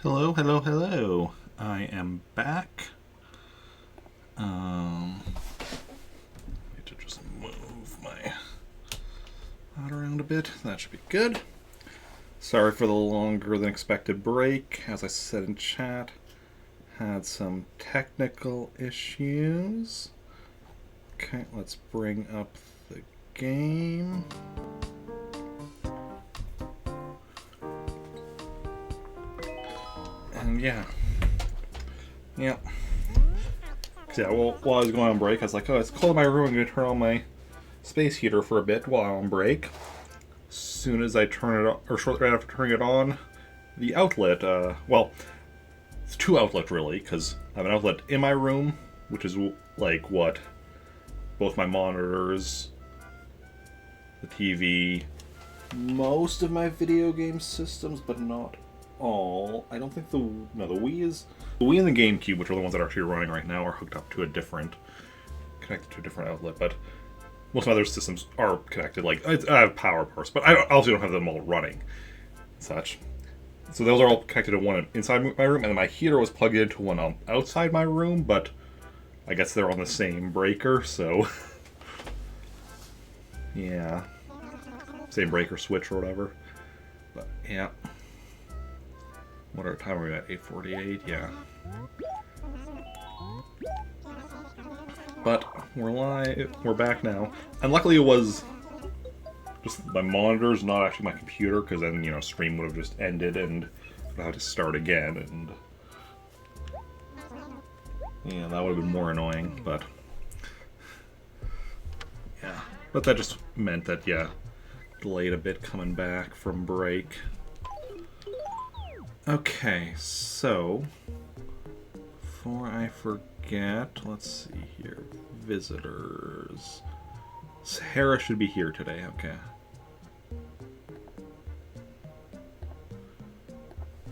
Hello, hello, hello. I am back. Need to just move my hat around a bit. That should be good. Sorry for the longer than expected break. As I said in chat, had some technical issues. Okay, let's bring up the game. And yeah. Yeah, well, while I was going on break, I was like, oh, it's cold in my room. I'm going to turn on my space heater for a bit while on break. As soon as I turn it on, or shortly right after turning it on, the outlet, well, it's two outlets really, because I have an outlet in my room, which is like what both my monitors, the TV, most of my video game systems, but not all. I don't think the Wii and the GameCube, which are the ones that are actually running right now, are hooked up to connected to a different outlet. But most of my other systems are connected. Like I have power parts, but I also don't have them all running, and such. So those are all connected to one inside my room, and then my heater was plugged into one outside my room. But I guess they're on the same breaker, so yeah, same breaker switch or whatever. But yeah. What time are we at? 8:48? Yeah. But we're live. We're back now. And luckily it was just my monitors, not actually my computer, because then, stream would have just ended and would have to start again. And yeah, that would have been more annoying. But yeah. But that just meant that, yeah, delayed a bit coming back from break. Okay, so before I forget, let's see here. Visitors. Sarah should be here today, okay.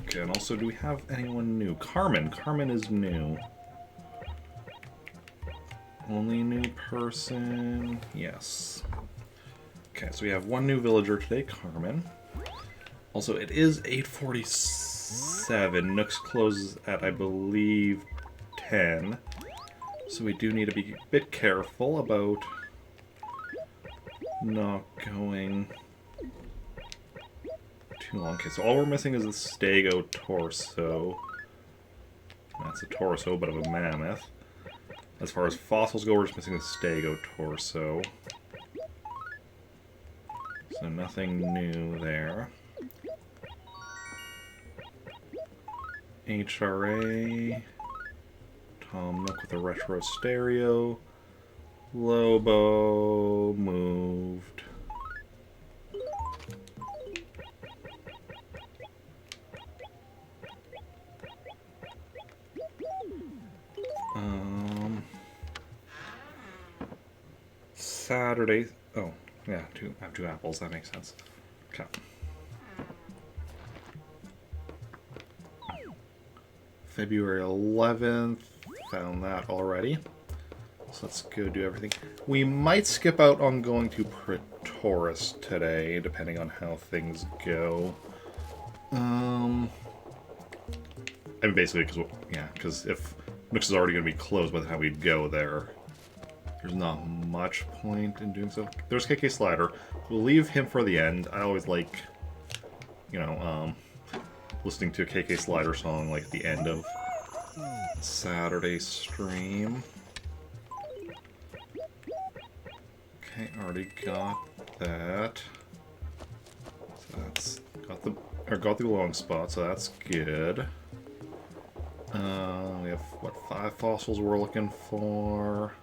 Okay, and also, do we have anyone new? Carmen. Carmen is new. Only new person. Yes. Okay, so we have one new villager today, Carmen. Also, it is 8:47. Nooks closes at, I believe, 10. So we do need to be a bit careful about not going too long. Okay, so all we're missing is the stego torso. That's a torso, but of a mammoth. As far as fossils go, we're just missing the stego torso. So nothing new there. HRA, Tom Nook with a retro stereo, Lobo moved. Saturday, oh yeah, I have two apples, that makes sense. Okay. February 11th, found that already. So let's go do everything. We might skip out on going to Pretoris today, depending on how things go. I mean, basically, because if Nooks is already going to be closed by the time we go there, there's not much point in doing so. There's KK Slider. We'll leave him for the end. I always like, listening to a KK Slider song like at the end of Saturday stream. Okay, already got that. So that's got the long spot, so that's good. We have what, 5 fossils we're looking for.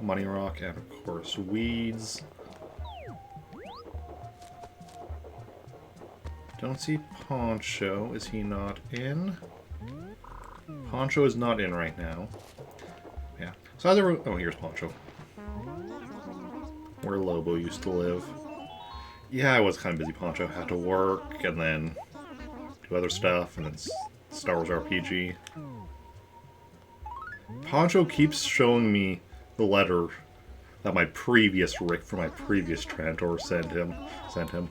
Money rock and of course weeds. Don't see Poncho. Is he not in? Poncho is not in right now. Yeah. So either... Oh, here's Poncho. Where Lobo used to live. Yeah, I was kind of busy, Poncho. Had to work, and then do other stuff, and then Star Wars RPG. Poncho keeps showing me the letter that my previous Rick from my previous Trantor sent him.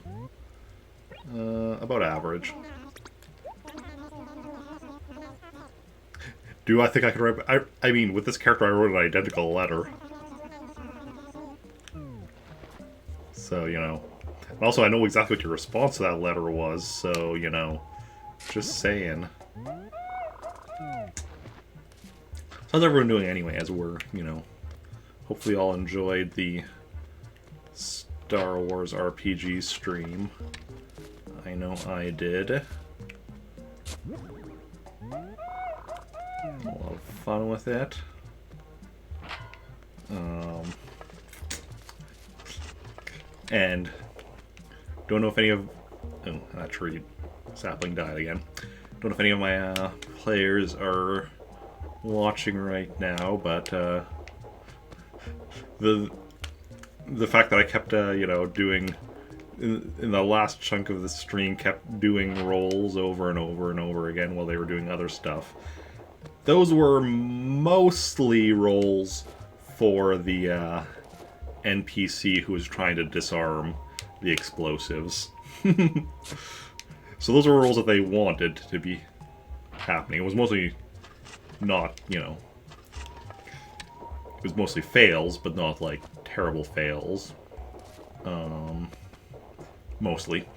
About average. Do I think I could write... I mean, with this character I wrote an identical letter. So, you know. And also, I know exactly what your response to that letter was, so, you know. Just saying. How's everyone doing anyway, as we're, you know... Hopefully all enjoyed the Star Wars RPG stream. I know I did. A lot of fun with it. And don't know if any of... Oh, that tree sapling died again. Don't know if any of my players are watching right now, but the fact that I kept, you know, doing... In the last chunk of the stream, kept doing rolls over and over and over again while they were doing other stuff. Those were mostly rolls for the NPC who was trying to disarm the explosives. So those were rolls that they wanted to be happening. It was mostly not, you know... It was mostly fails, but not, like, terrible fails. Mostly.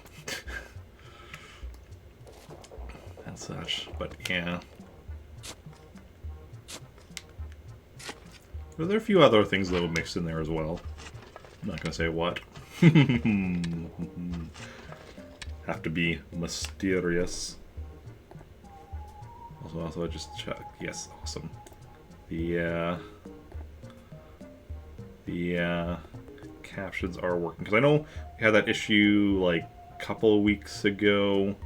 And such, but yeah. Well, there are a few other things though mixed in there as well. I'm not gonna say what. Have to be mysterious. Also I just checked. Yes, awesome. The captions are working, because I know we had that issue like a couple of weeks ago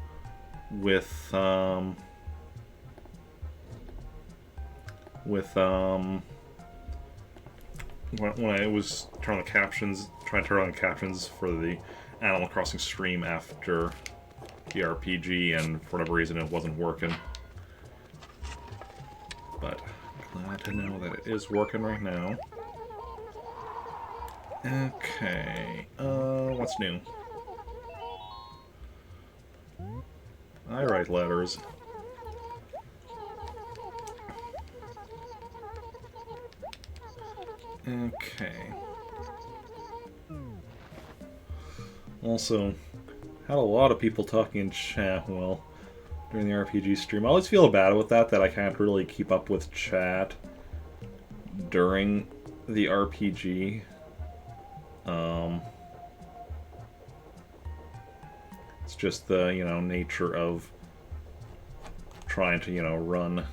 with when I was trying to turn on the captions for the Animal Crossing stream after the RPG, and for whatever reason it wasn't working. But glad to know that it is working right now. Okay, what's new? I write letters. Okay. Also, had a lot of people talking in chat, well, during the RPG stream. I always feel bad with that I can't really keep up with chat during the RPG. It's just the, you know, nature of trying to, you know, run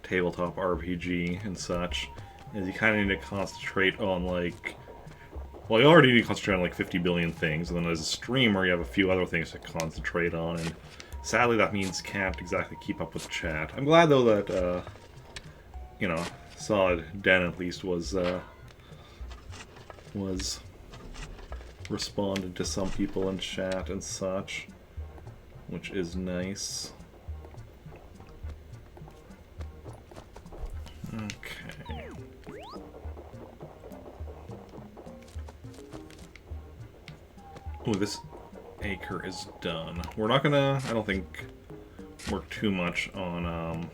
tabletop RPG and such, is you kind of need to concentrate on, like, well, you already need to concentrate on, like, 50 billion things, and then as a streamer, you have a few other things to concentrate on, and sadly that means can't exactly keep up with chat. I'm glad, though, that, you know, Solid Den, at least, was responded to some people in chat and such, which is nice. Okay. Oh, this acre is done. We're not gonna, I don't think, work too much on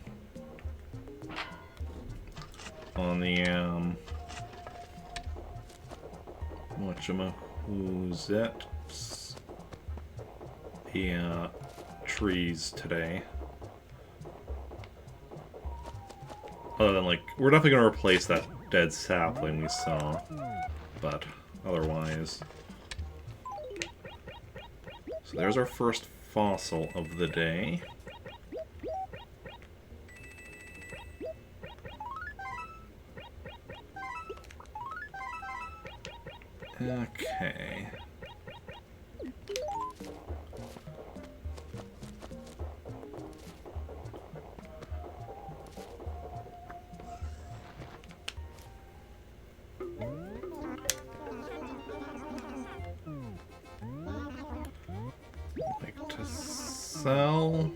the who's that? The trees today. Other than, like, we're definitely gonna replace that dead sapling we saw, but otherwise. So there's our first fossil of the day. Okay. Like to sell,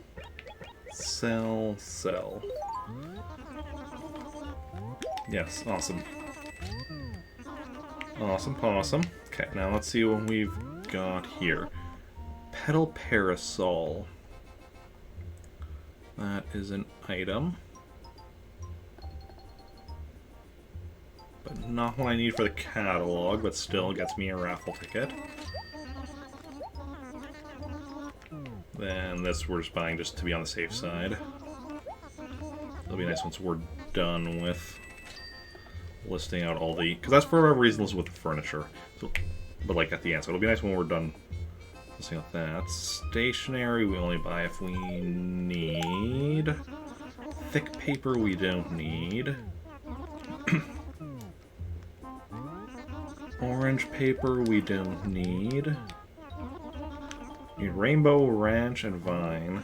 sell, sell. Yes, awesome. Awesome, awesome. Okay, now let's see what we've got here. Pedal parasol. That is an item. But not what I need for the catalog, but still gets me a raffle ticket. Then this we're just buying just to be on the safe side. It'll be nice once we're done with listing out all the... Because that's for whatever reason listed with the furniture. So, but like at the end. So it'll be nice when we're done listing out that. Stationery we only buy if we need. Thick paper we don't need. Orange paper we don't need. Need Rainbow, Ranch, and Vine.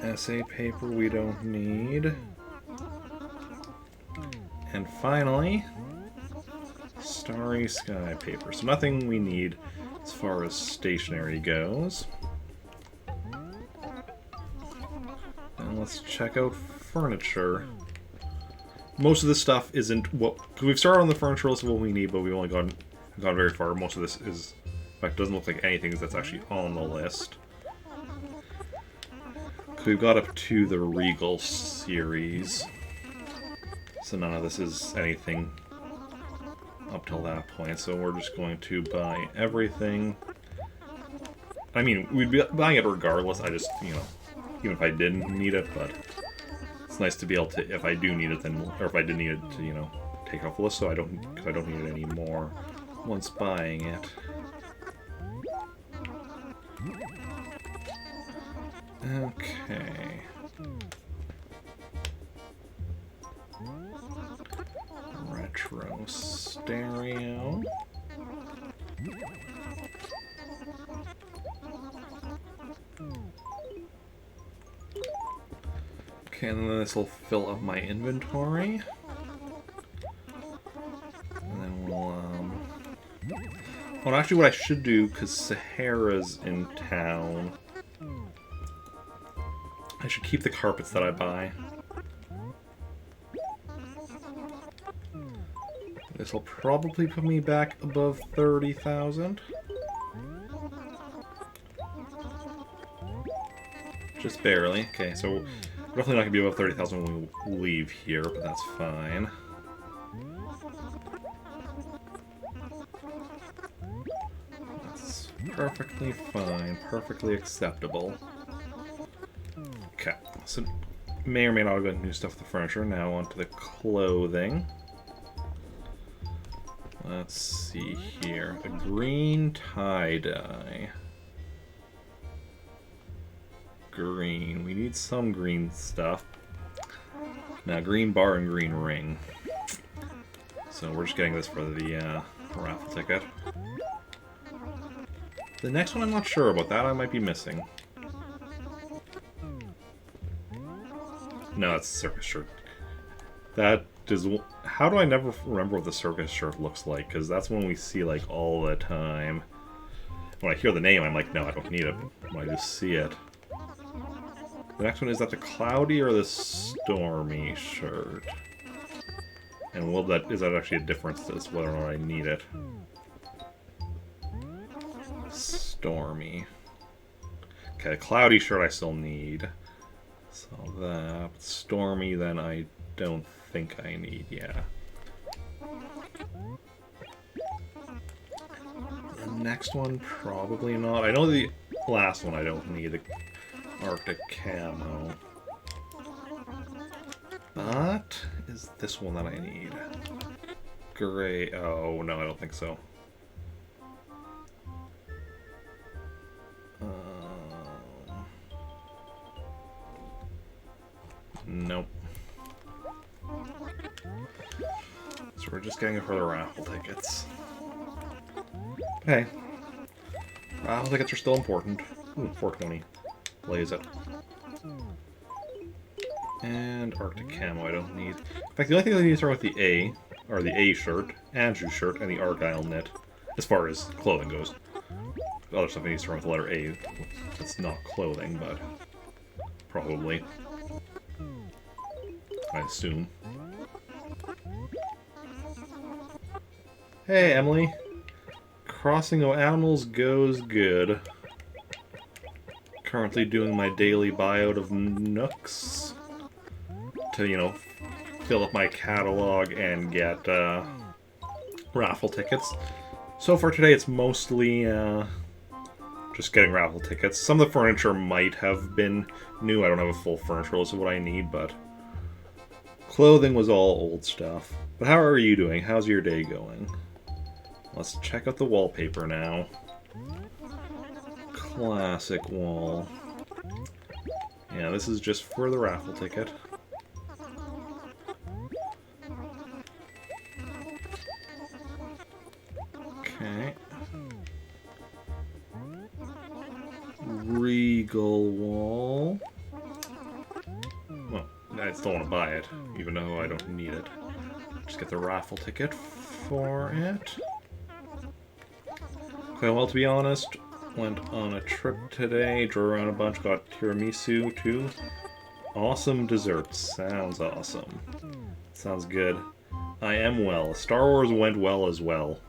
Essay paper we don't need. And finally, Starry Sky paper. So nothing we need as far as stationery goes. And let's check out furniture. Most of this stuff isn't what... Because we've started on the furniture list of what we need, but we've only gone very far. Most of this is... In fact, doesn't look like anything that's actually on the list. We've got up to the Regal series. So none of this is anything up till that point. So we're just going to buy everything. I mean, we'd be buying it regardless. I just, you know, even if I didn't need it, but it's nice to be able to, if I do need it, then, or if I did need it, to, you know, take off the list so I don't need it anymore once buying it. Okay. Retro stereo. Okay, and then this will fill up my inventory. And then we'll, well, actually what I should do, because Sahara's in town, I should keep the carpets that I buy. This will probably put me back above 30,000. Just barely. Okay, so we're definitely not going to be above 30,000 when we leave here, but that's fine. That's perfectly fine, perfectly acceptable. Okay, so may or may not have got new stuff with the furniture. Now onto the clothing. Let's see here. A green tie-dye. Green. We need some green stuff. Now, green bar and green ring. So we're just getting this for the raffle ticket. The next one I'm not sure about. That I might be missing. No, it's Circus Shirt. That is... How do I never remember what the Circus Shirt looks like? Because that's one we see, like, all the time. When I hear the name, I'm like, no, I don't need it. When I just see it. The next one, is that the Cloudy or the Stormy Shirt? And will that... Is that actually a difference as whether or not I need it? Stormy. Okay, the Cloudy Shirt I still need. So that... Stormy, then I don't think I need, yeah. The next one, probably not. I know the last one I don't need, the Arctic Camo. But, is this one that I need? Gray, oh, no, I don't think so. Nope. So we're just getting it for the raffle tickets. Hey. Raffle tickets are still important. Ooh, 420. Blaze it. And Arctic Camo I don't need. In fact, the only thing I need to start with the A, or the A shirt, Andrew's shirt, and the Argyle knit, as far as clothing goes. The other stuff I need to start with the letter A. It's not clothing, but probably. I assume. Hey, Emily. Crossing of animals goes good. Currently doing my daily buyout of Nooks to, you know, fill up my catalog and get raffle tickets. So far today it's mostly just getting raffle tickets. Some of the furniture might have been new. I don't have a full furniture list of what I need, but clothing was all old stuff. But how are you doing? How's your day going? Let's check out the wallpaper now. Classic wall. Yeah, this is just for the raffle ticket. Okay. Regal wall. Well, I still want to buy it, even though I don't need it. Just get the raffle ticket for it. Okay, well, to be honest, went on a trip today, drove around a bunch, got tiramisu too. Awesome desserts. Sounds awesome. Sounds good. I am well. Star Wars went well as well.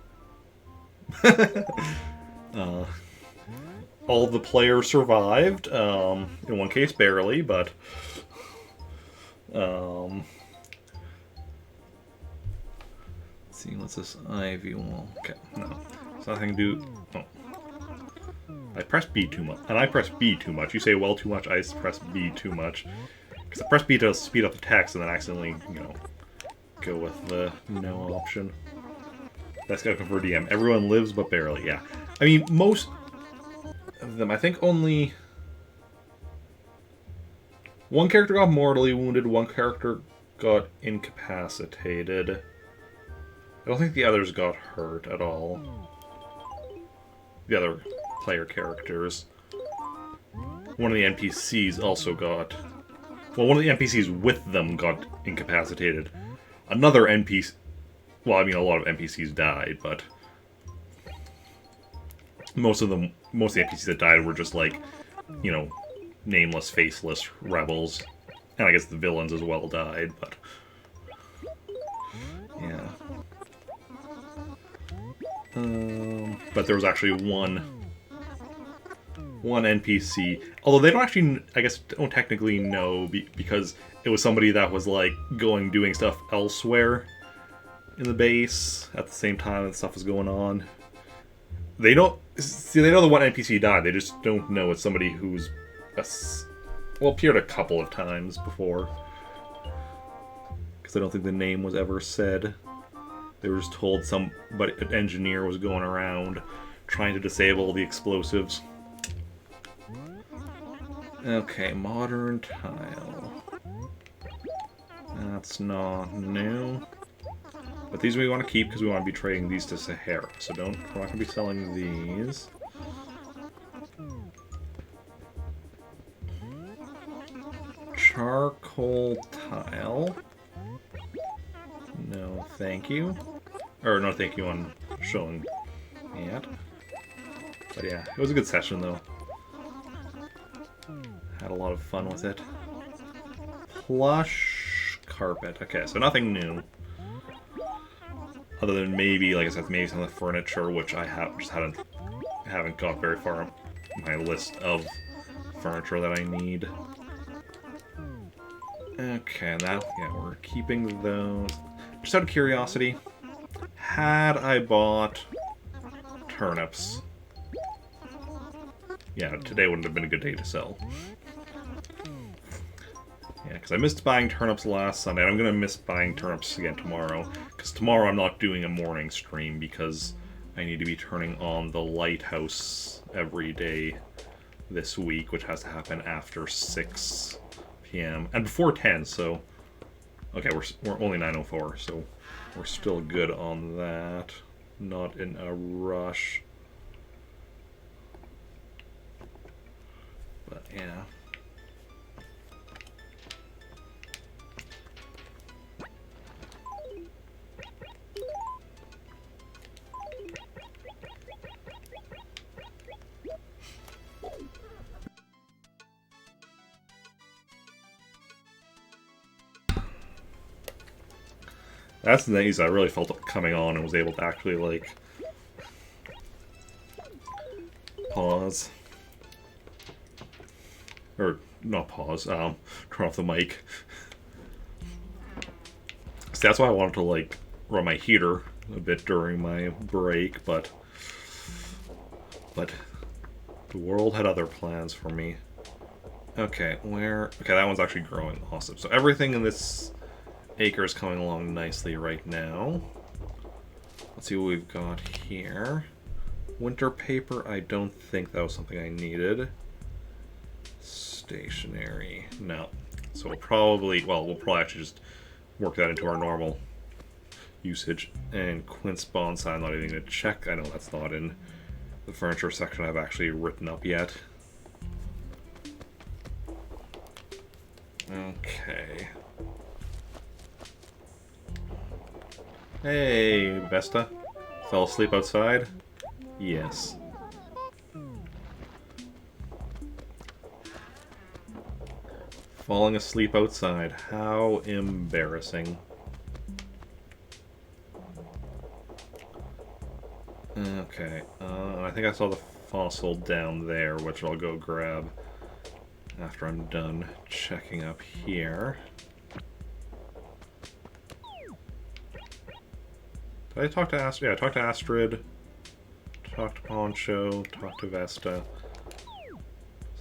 All the players survived. In one case, barely, but let's see, what's this ivy wall? Okay, no. It's nothing to do. Oh. I pressed B too much. And I pressed B too much. You say well too much, I press B too much. Because I press B to speed up the text and then accidentally, you know, go with the no option. That's gotta come for DM. Everyone lives but barely, yeah. I mean, most of them, I think only one character got mortally wounded, one character got incapacitated. I don't think the others got hurt at all. The other player characters. One of the NPCs also got... Well, one of the NPCs with them got incapacitated. Another NPC... Well, I mean, a lot of NPCs died, but... Most of the NPCs that died were just like, you know, nameless, faceless rebels. And I guess the villains as well died, but... Yeah. But there was actually one NPC, although they don't actually, I guess, don't technically know, because it was somebody that was like doing stuff elsewhere in the base at the same time that stuff was going on. They don't see. They know the one NPC died. They just don't know it's somebody who's appeared a couple of times before, because I don't think the name was ever said. They were just told an engineer was going around trying to disable the explosives. Okay, modern tile. That's not new. But these we want to keep because we want to be trading these to Sahara. So we're not going to be selling these. Charcoal tile. No, thank you. Or no, thank you on showing it. But yeah, it was a good session though. Had a lot of fun with it. Plush carpet. Okay, so nothing new. Other than maybe, like I said, maybe some of the furniture, which I haven't got very far on my list of furniture that I need. Okay, we're keeping those. Just out of curiosity, had I bought turnips, yeah, today wouldn't have been a good day to sell. Yeah, because I missed buying turnips last Sunday, and I'm going to miss buying turnips again tomorrow. Because tomorrow I'm not doing a morning stream, because I need to be turning on the lighthouse every day this week, which has to happen after 6 p.m. and before 10, so... Okay, we're only 9:04, so we're still good on that. Not in a rush. But yeah. That's the thing, I really felt it coming on and was able to actually, like, pause. Or, not pause, turn off the mic. So that's why I wanted to, like, run my heater a bit during my break, but the world had other plans for me. Okay, okay, that one's actually growing. Awesome. So everything in this acre is coming along nicely right now. Let's see what we've got here. Winter paper, I don't think that was something I needed. Stationery, no. So we'll probably actually just work that into our normal usage. And quince bonsai, I'm not even going to check. I know that's not in the furniture section I've actually written up yet. Okay. Hey, Vesta. Fell asleep outside? Yes. Falling asleep outside. How embarrassing. Okay. I think I saw the fossil down there, which I'll go grab after I'm done checking up here. Did I talk to Astrid? Yeah, I talked to Astrid. Talked to Poncho. Talked to Vesta.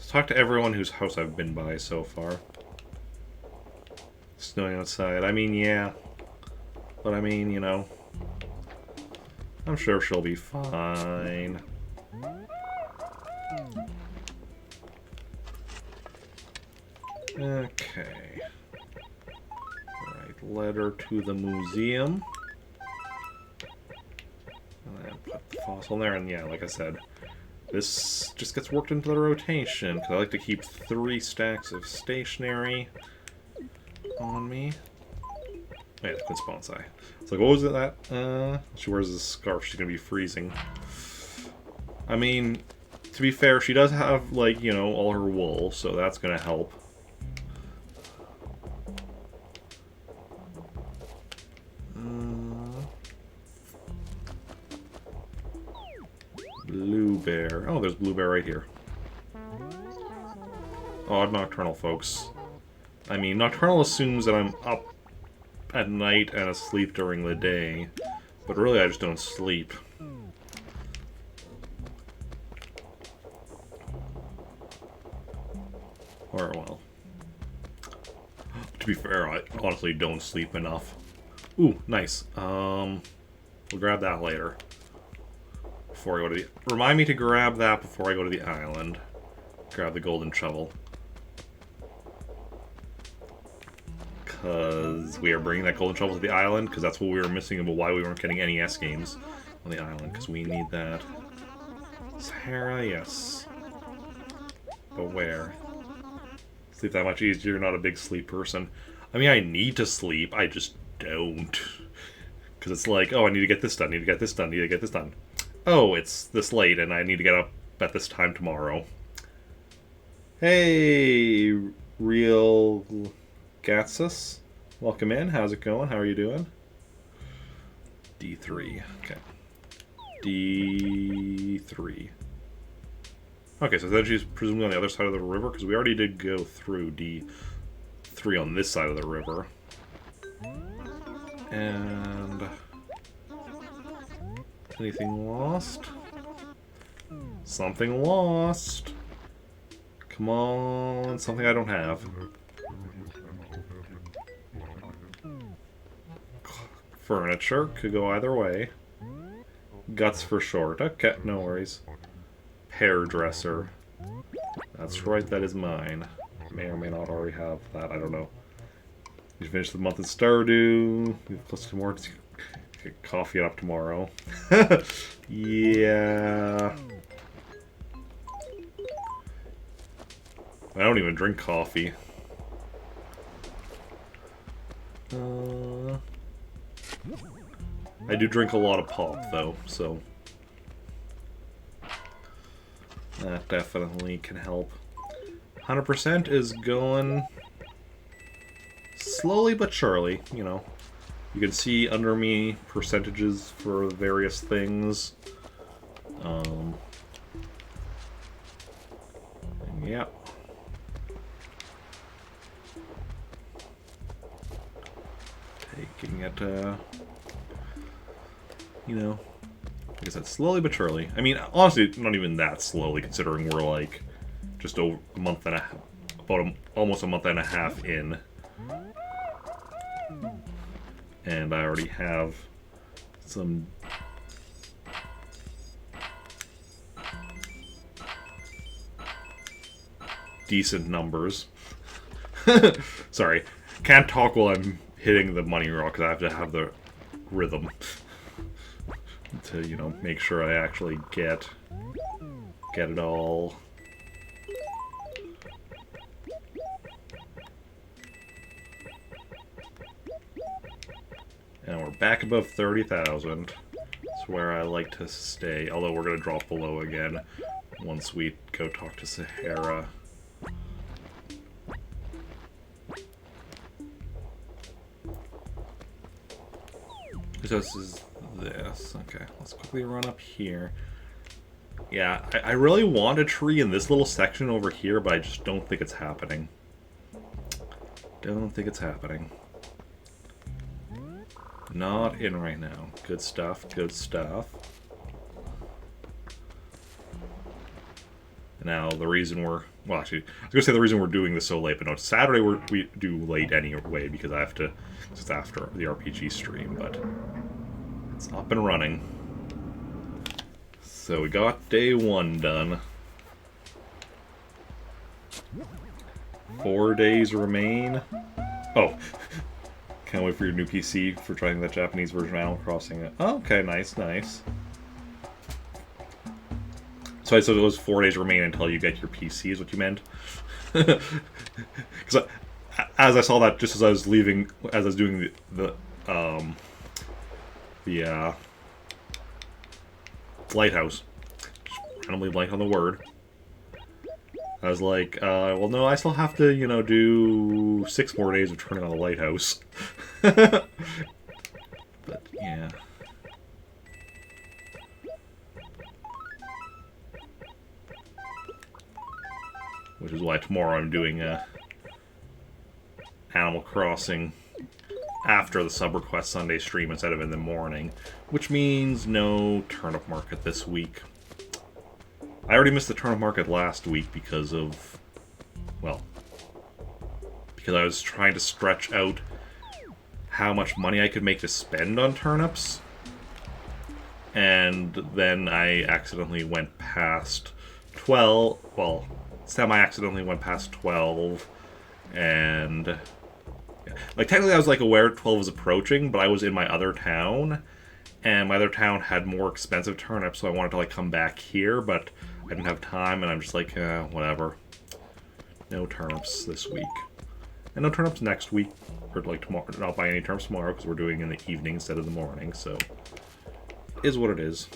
Talked to everyone whose house I've been by so far. Snowing outside. I mean, yeah. But I mean, you know. I'm sure she'll be fine. Okay. Right, letter to the museum. And put the fossil in there, and yeah, like I said, this just gets worked into the rotation, because I like to keep 3 stacks of stationery on me. Oh, yeah, the quince bonsai. It's like, what was it that? She wears this scarf, she's gonna be freezing. I mean, to be fair, she does have, like, you know, all her wool, so that's gonna help. Blue bear. Oh, there's blue bear right here. Odd nocturnal, folks. I mean, nocturnal assumes that I'm up at night and asleep during the day, but really I just don't sleep. Or, well, to be fair, I honestly don't sleep enough. Ooh, nice. We'll grab that later. Before I go to the... Remind me to grab that before I go to the island. Grab the golden shovel. Because we are bringing that golden shovel to the island, because that's what we were missing about why we weren't getting NES games on the island, because we need that. Sahara, yes. But where? Sleep that much easier, you're not a big sleep person. I mean, I need to sleep, I just don't. Because it's like, oh, I need to get this done, need to get this done, need to get this done. Oh, it's this late, and I need to get up at this time tomorrow. Hey, Real Gatsus. Welcome in. How's it going? How are you doing? D3. Okay. D3. Okay, so then she's presumably on the other side of the river, because we already did go through D3 on this side of the river. And... anything lost? Something lost. Come on, something I don't have. Furniture, could go either way. Guts for short. Okay, no worries. Hairdresser. That's right, that is mine. May or may not already have that, I don't know. You finish the month in Stardew. Plus 2 more to get coffee up tomorrow. Yeah. I don't even drink coffee. I do drink a lot of pop, though, so that definitely can help. 100% is going slowly but surely, you know. You can see under me percentages for various things. Yeah. Getting it, you know, like I said, slowly but surely. I mean, honestly, not even that slowly, considering we're like just over a month and a half, almost a month and a half in, and I already have some decent numbers. Sorry, can't talk while I'm hitting the money roll because I have to have the rhythm to, you know, make sure I actually get it all. And we're back above 30,000. That's where I like to stay, although we're going to drop below again once we go talk to Sahara. So this is this. Okay, let's quickly run up here. Yeah, I really want a tree in this little section over here, but I just don't think it's happening. Don't think it's happening. Not in right now. Good stuff, good stuff. Now, the reason we're... Well, actually, I was going to say the reason we're doing this so late, but no, Saturday we do late anyway, because I have to... It's after the RPG stream, but... It's up and running. So we got day 1 done. 4 days remain. Oh! Can't wait for your new PC for trying that Japanese version of Animal Crossing. Oh, okay, nice, nice. So I said it was 4 days remain until you get your PC, is what you meant? Because as I saw that, just as I was leaving, as I was doing the lighthouse, just randomly blank on the word. I was like, well, no, I still have to, you know, do 6 more days of turning on the lighthouse. But, yeah. Which is why tomorrow I'm doing Animal Crossing after the Sub Request Sunday stream instead of in the morning. Which means no turnip market this week. I already missed the turnip market last week because of, well, because I was trying to stretch out how much money I could make to spend on turnips. And then I accidentally went past 12, well, semi-accidentally went past 12, and, yeah. Like, technically I was, like, aware 12 was approaching, but I was in my other town, and my other town had more expensive turnips, so I wanted to, like, come back here, but I didn't have time, and I'm just like, whatever. No turnips this week. And no turnips next week, or, like, tomorrow. Not buy any turnips tomorrow, because we're doing in the evening instead of the morning, so is what it is.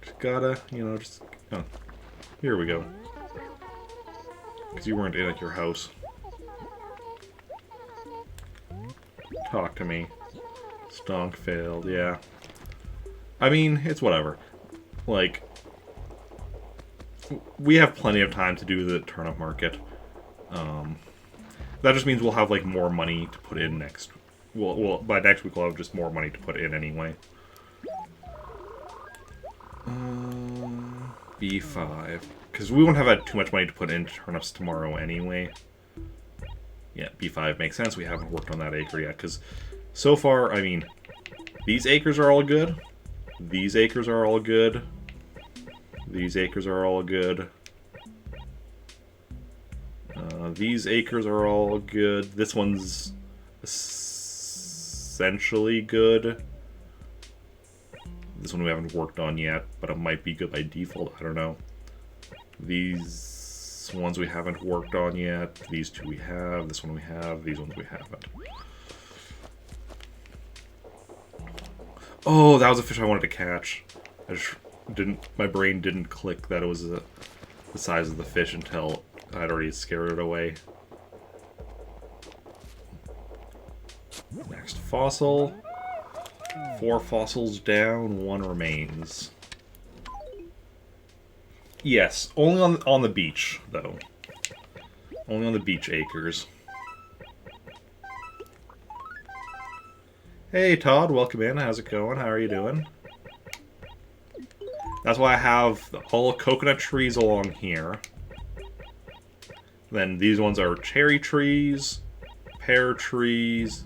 Just gotta, you know, just... Oh. Here we go. Because you weren't in at your house. Talk to me. Stonk failed, yeah. I mean, it's whatever. Like, we have plenty of time to do the turnip market. That just means we'll have, like, more money to put in next... Well, by next week we'll have just more money to put in anyway. B5. Because we won't have too much money to put into turnips tomorrow anyway. Yeah, B5 makes sense. We haven't worked on that acre yet. Because so far, I mean, these acres are all good. These acres are all good. These acres are all good. These acres are all good. This one's essentially good. This one we haven't worked on yet, but it might be good by default. I don't know. These ones we haven't worked on yet. These two we have. This one we have. These ones we haven't. Oh, that was a fish I wanted to catch. I just didn't. My brain didn't click that it was the size of the fish until I'd already scared it away. Next fossil. 4 fossils down, 1 remains. Yes, only on the beach, though. Only on the beach acres. Hey Todd, welcome in. How's it going? How are you doing? That's why I have all coconut trees along here. Then these ones are cherry trees, pear trees,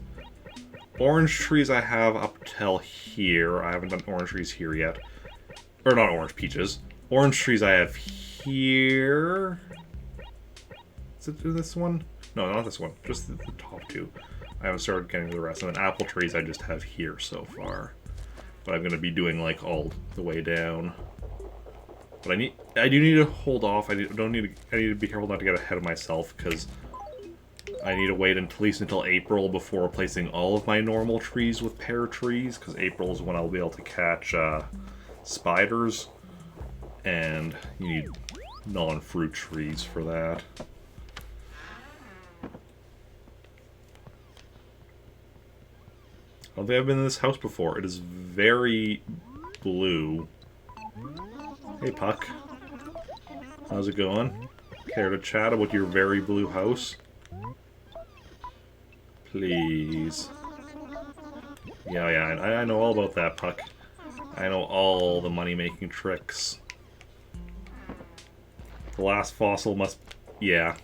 orange trees I have up till here. I haven't done orange trees here yet. Or not orange, peaches. Orange trees I have here. Is it this one? No, not this one. Just the top two. I haven't started getting the rest. And then apple trees I just have here so far. But I'm going to be doing like all the way down. But I do need to hold off. I need to be careful not to get ahead of myself because I need to wait at least until April before replacing all of my normal trees with pear trees, because April is when I'll be able to catch spiders, and you need non-fruit trees for that. I don't think I've been in this house before. It is very blue. Hey, Puck. How's it going? Care to chat about your very blue house? Please. Yeah, I know all about that, Puck. I know all the money-making tricks. The last fossil must... Yeah.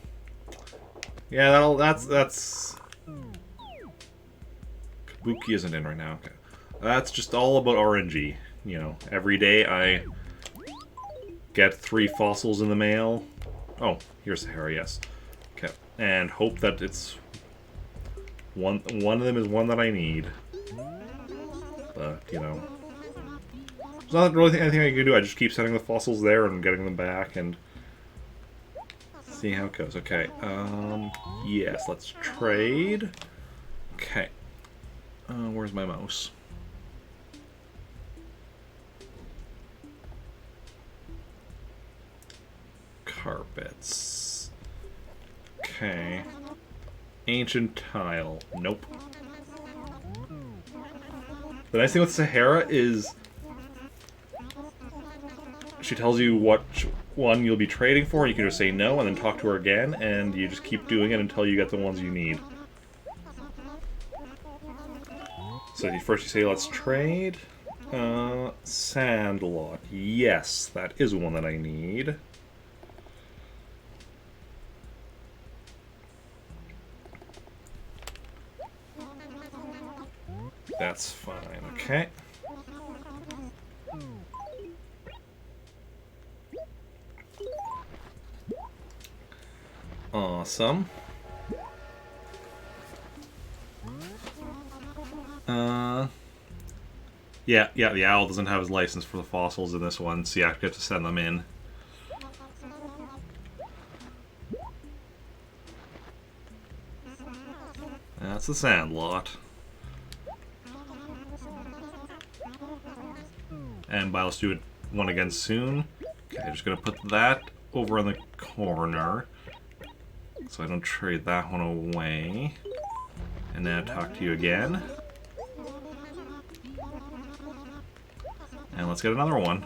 Yeah, that's... Kabuki isn't in right now. Okay. That's just all about RNG. You know, every day I get 3 fossils in the mail. Oh, here's Sahara, yes. Okay. And hope that it's... One of them is one that I need. But, you know... There's not really anything I can do. I just keep sending the fossils there and getting them back and... see how it goes. Okay, yes, let's trade. Okay. Where's my mouse? Carpets. Okay. Ancient tile. Nope. The nice thing with Sahara is she tells you what one you'll be trading for, and you can just say no and then talk to her again, and you just keep doing it until you get the ones you need. So first you say, let's trade. Sandlot. Yes, that is one that I need. That's fine, okay. Awesome. Yeah, the owl doesn't have his license for the fossils in this one, so you have to send them in. That's the Sandlot. And let's do one again soon. Okay, I'm just gonna put that over in the corner so I don't trade that one away. And now talk to you again. And let's get another one.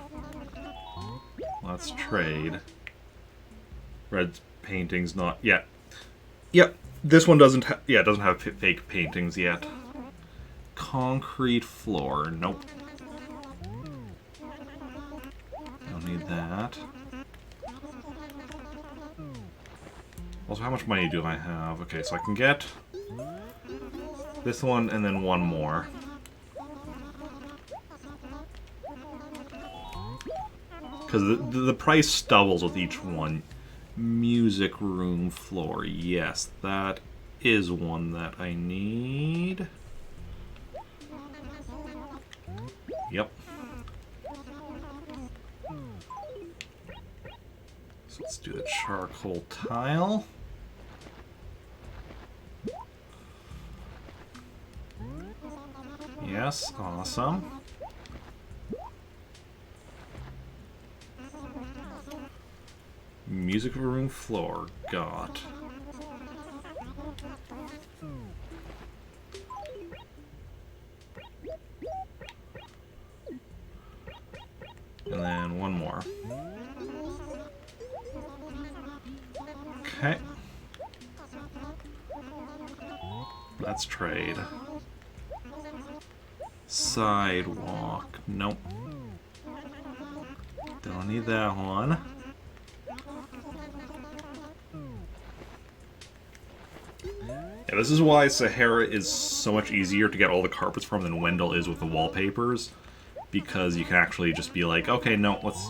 Let's trade. Red paintings not yet. Yep, this one doesn't have, yeah, it doesn't have fake paintings yet. Concrete floor, nope. Don't need that. Also, how much money do I have? Okay, so I can get this one and then one more. Because the price doubles with each one. Music room floor. Yes, that is one that I need. Yep. So let's do the charcoal tile. Yes, awesome. Music room floor, got. And then one more. Okay. Let's trade. sidewalk. Nope. Don't need that one. Yeah, this is why Sahara is so much easier to get all the carpets from than Wendell is with the wallpapers. Because you can actually just be like, okay, no, let's...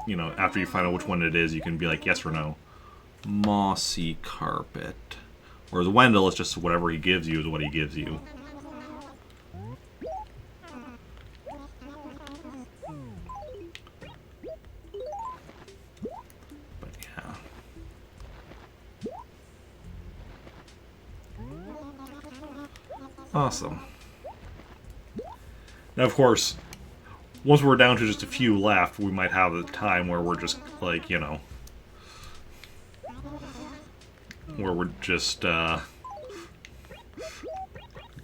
You know, after you find out which one it is, you can be like, yes or no. Mossy carpet. Whereas Wendell, it's just whatever he gives you is what he gives you. But yeah. Awesome. Now, of course, once we're down to just a few left, we might have a time where we're just, like, you know... Where we're just, kind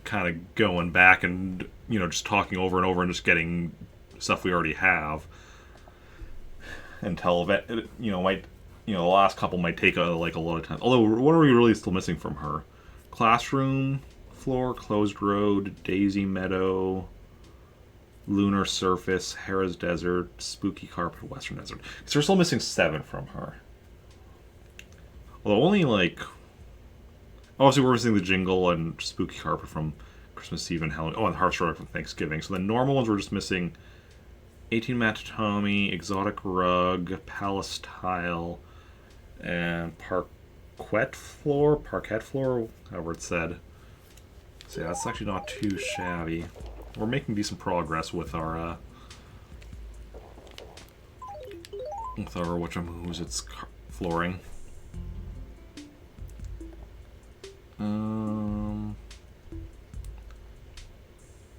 of going back and, you know, just talking over and over and just getting stuff we already have. Until, you know, the last couple might take, like, a lot of time. Although, what are we really still missing from her? Classroom, floor, closed road, daisy meadow... Lunar Surface, Harrah's Desert, Spooky Carpet, Western Desert. Because we're still missing 7 from her. Although only, like... Obviously we're missing the Jingle and Spooky Carpet from Christmas Eve and Halloween. Oh, and Hearthstone from Thanksgiving. So the normal ones we're just missing 18 Matatomi, Exotic Rug, Palace Tile, and Parquet Floor, however it's said. So yeah, that's actually not too shabby. We're making decent progress with our, whatchamoos, it's flooring.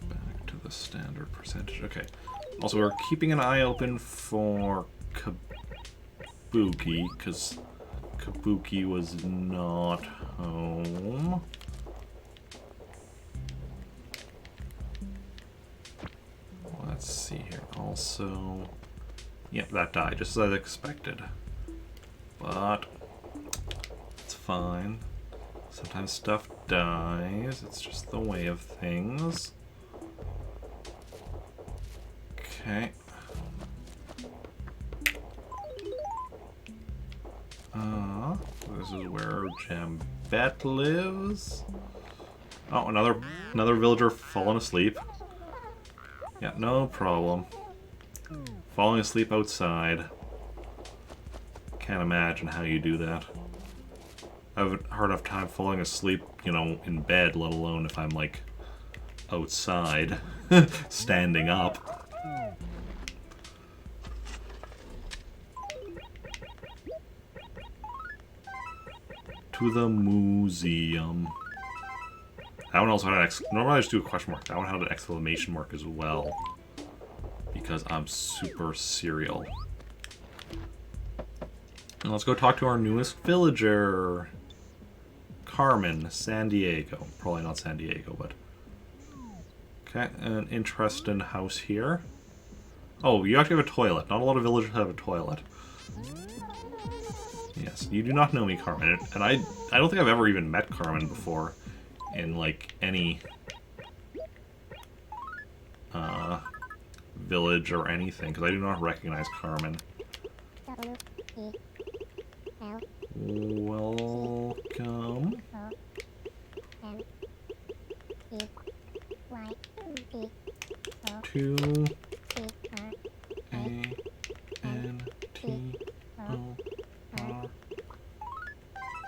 Back to the standard percentage. Okay. Also, we're keeping an eye open for Kabuki, because Kabuki was not home. Let's see here. Also, yep, that died just as I expected. But it's fine. Sometimes stuff dies. It's just the way of things. Okay. This is where Jambette lives. Oh, another villager fallen asleep. Yeah, no problem. Falling asleep outside. Can't imagine how you do that. I have a hard enough time falling asleep, you know, in bed, let alone if I'm, like, outside, standing up. To the museum. That one also had an normally I just do a question mark. That one had an exclamation mark as well. Because I'm super serial. And let's go talk to our newest villager. Carmen, San Diego. Probably not San Diego, but... Okay, an interesting house here. Oh, you actually have a toilet. Not a lot of villagers have a toilet. Yes, you do not know me, Carmen. And I don't think I've ever even met Carmen before. In, like, any village or anything, because I do not recognize Carmen. Welcome. To A-N-T-O-R,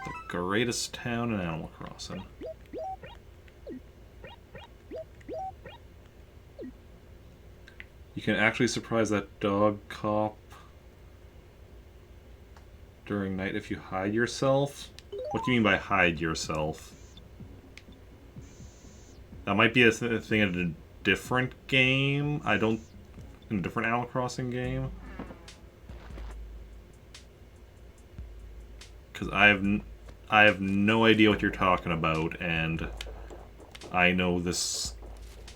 the greatest town in Animal Crossing. You can actually surprise that dog cop during night if you hide yourself. What do you mean by hide yourself? That might be a thing in a different game. In a different Animal Crossing game. Because I have no idea what you're talking about, and I know this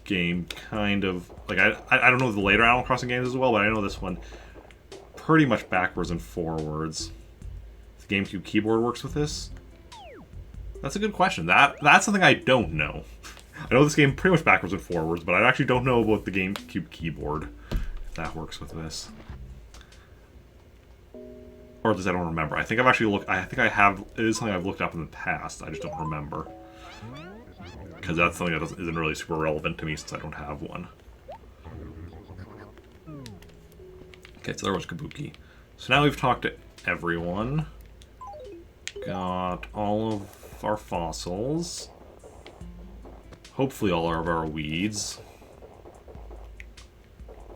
game kind of, like, I don't know the later Animal Crossing games as well, but I know this one pretty much backwards and forwards. The GameCube keyboard works with this? That's a good question. That's something I don't know. I know this game pretty much backwards and forwards, but I actually don't know about the GameCube keyboard. If that works with this. Or at least I don't remember. I think I've actually looked... I think I have... It is something I've looked up in the past. I just don't remember. Because that's something that isn't really super relevant to me since I don't have one. Okay, so there was Kabuki. So now we've talked to everyone. Got all of our fossils. Hopefully all of our weeds.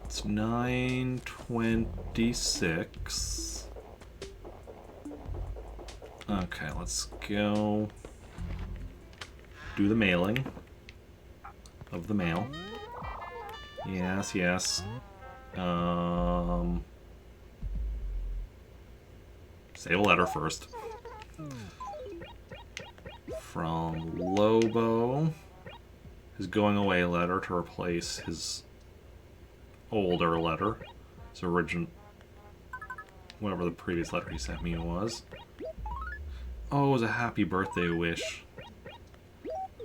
It's 9:26. Okay, let's go do the mailing of the mail. Yes, yes. Save a letter first. From Lobo. His going away letter to replace his older letter. His original... whatever the previous letter he sent me was. Oh, it was a happy birthday wish.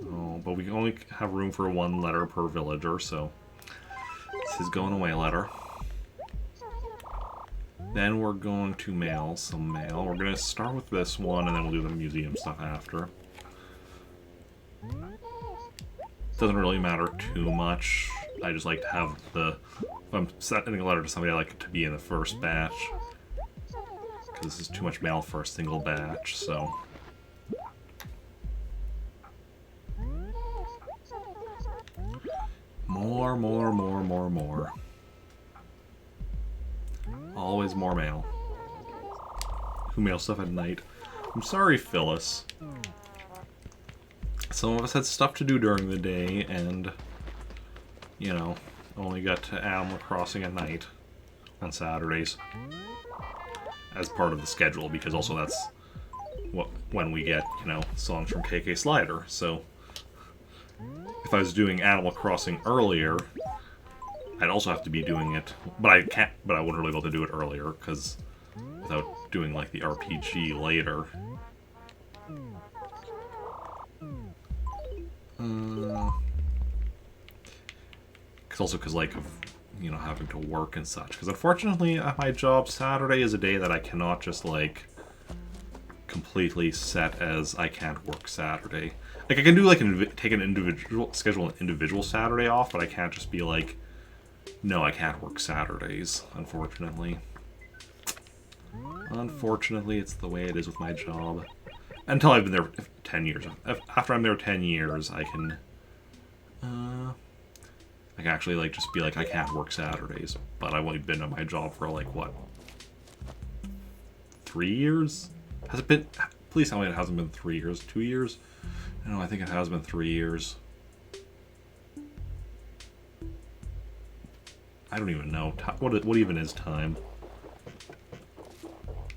Oh, but we only have room for one letter per villager, so... it's his going away letter. Then we're going to mail some mail. We're going to start with this one, and then we'll do the museum stuff after. Doesn't really matter too much. I just like to have the... if I'm sending a letter to somebody, I like it to be in the first batch. Because this is too much mail for a single batch, so... More, more, more, more, more. Always more mail. Who mails stuff at night? I'm sorry, Phyllis. Some of us had stuff to do during the day, and, you know, only got to Animal Crossing at night on Saturdays as part of the schedule, because also that's when we get, you know, songs from KK Slider. So if I was doing Animal Crossing earlier, I'd also have to be doing it, but I wouldn't really be able to do it earlier, because without doing, like, the RPG later. Because, like, of, you know, having to work and such. Because unfortunately, at my job, Saturday is a day that I cannot just, like, completely set as I can't work Saturday. Like, I can do, like, schedule an individual Saturday off, but I can't just be like, no, I can't work Saturdays, unfortunately. Unfortunately, it's the way it is with my job. Until I've been there 10 years. After I'm there 10 years, I can actually, like, just be like, I can't work Saturdays. But I've only been at my job for, like, what? 3 years? Has it been... Please tell me it hasn't been 3 years. 2 years? No, I think it has been 3 years. I don't even know. What even is time?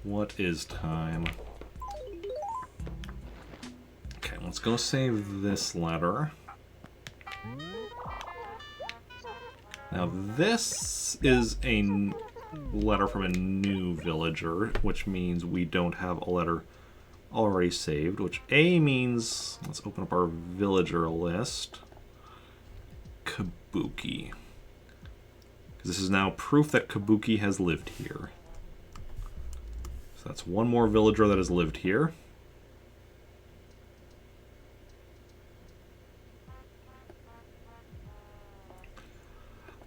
What is time? Okay, let's go save this letter. Now this is a letter from a new villager, which means we don't have a letter already saved, which A means, let's open up our villager list. Kabuki. This is now proof that Kabuki has lived here. So that's one more villager that has lived here.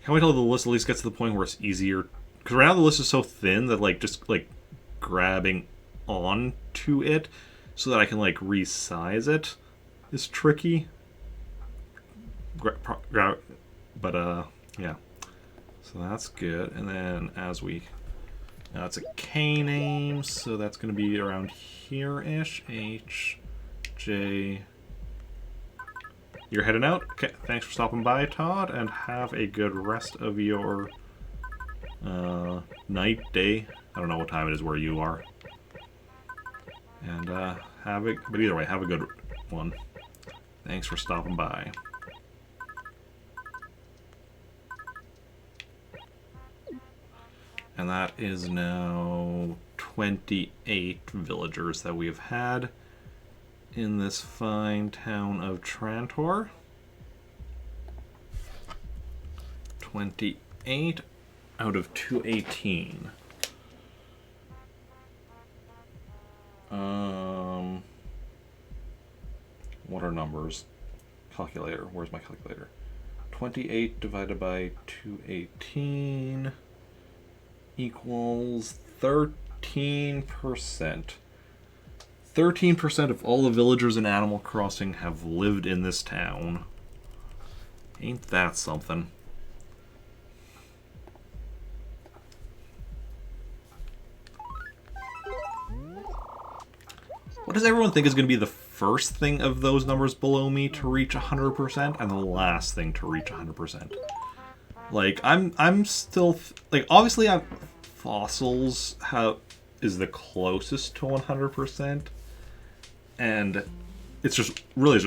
Can't wait till the list at least gets to the point where it's easier. Because right now the list is so thin that, like, just, like, grabbing onto it so that I can, like, resize it is tricky. But, yeah. So that's good. And then as we... Now it's a K name, so that's going to be around here-ish. H, J... You're heading out? Okay, thanks for stopping by, Todd, and have a good rest of your night, day. I don't know what time it is where you are. And but either way, have a good one. Thanks for stopping by. And that is now 28 villagers that we have had in this fine town of Trantor. 28 out of 218. What are numbers? Calculator. Where's my calculator? 28 divided by 218 equals 13%. 13% of all the villagers in Animal Crossing have lived in this town. Ain't that something? What does everyone think is going to be the first thing of those numbers below me to reach 100% and the last thing to reach 100%? Like, I'm still... like, obviously, fossils is the closest to 100%. And it's just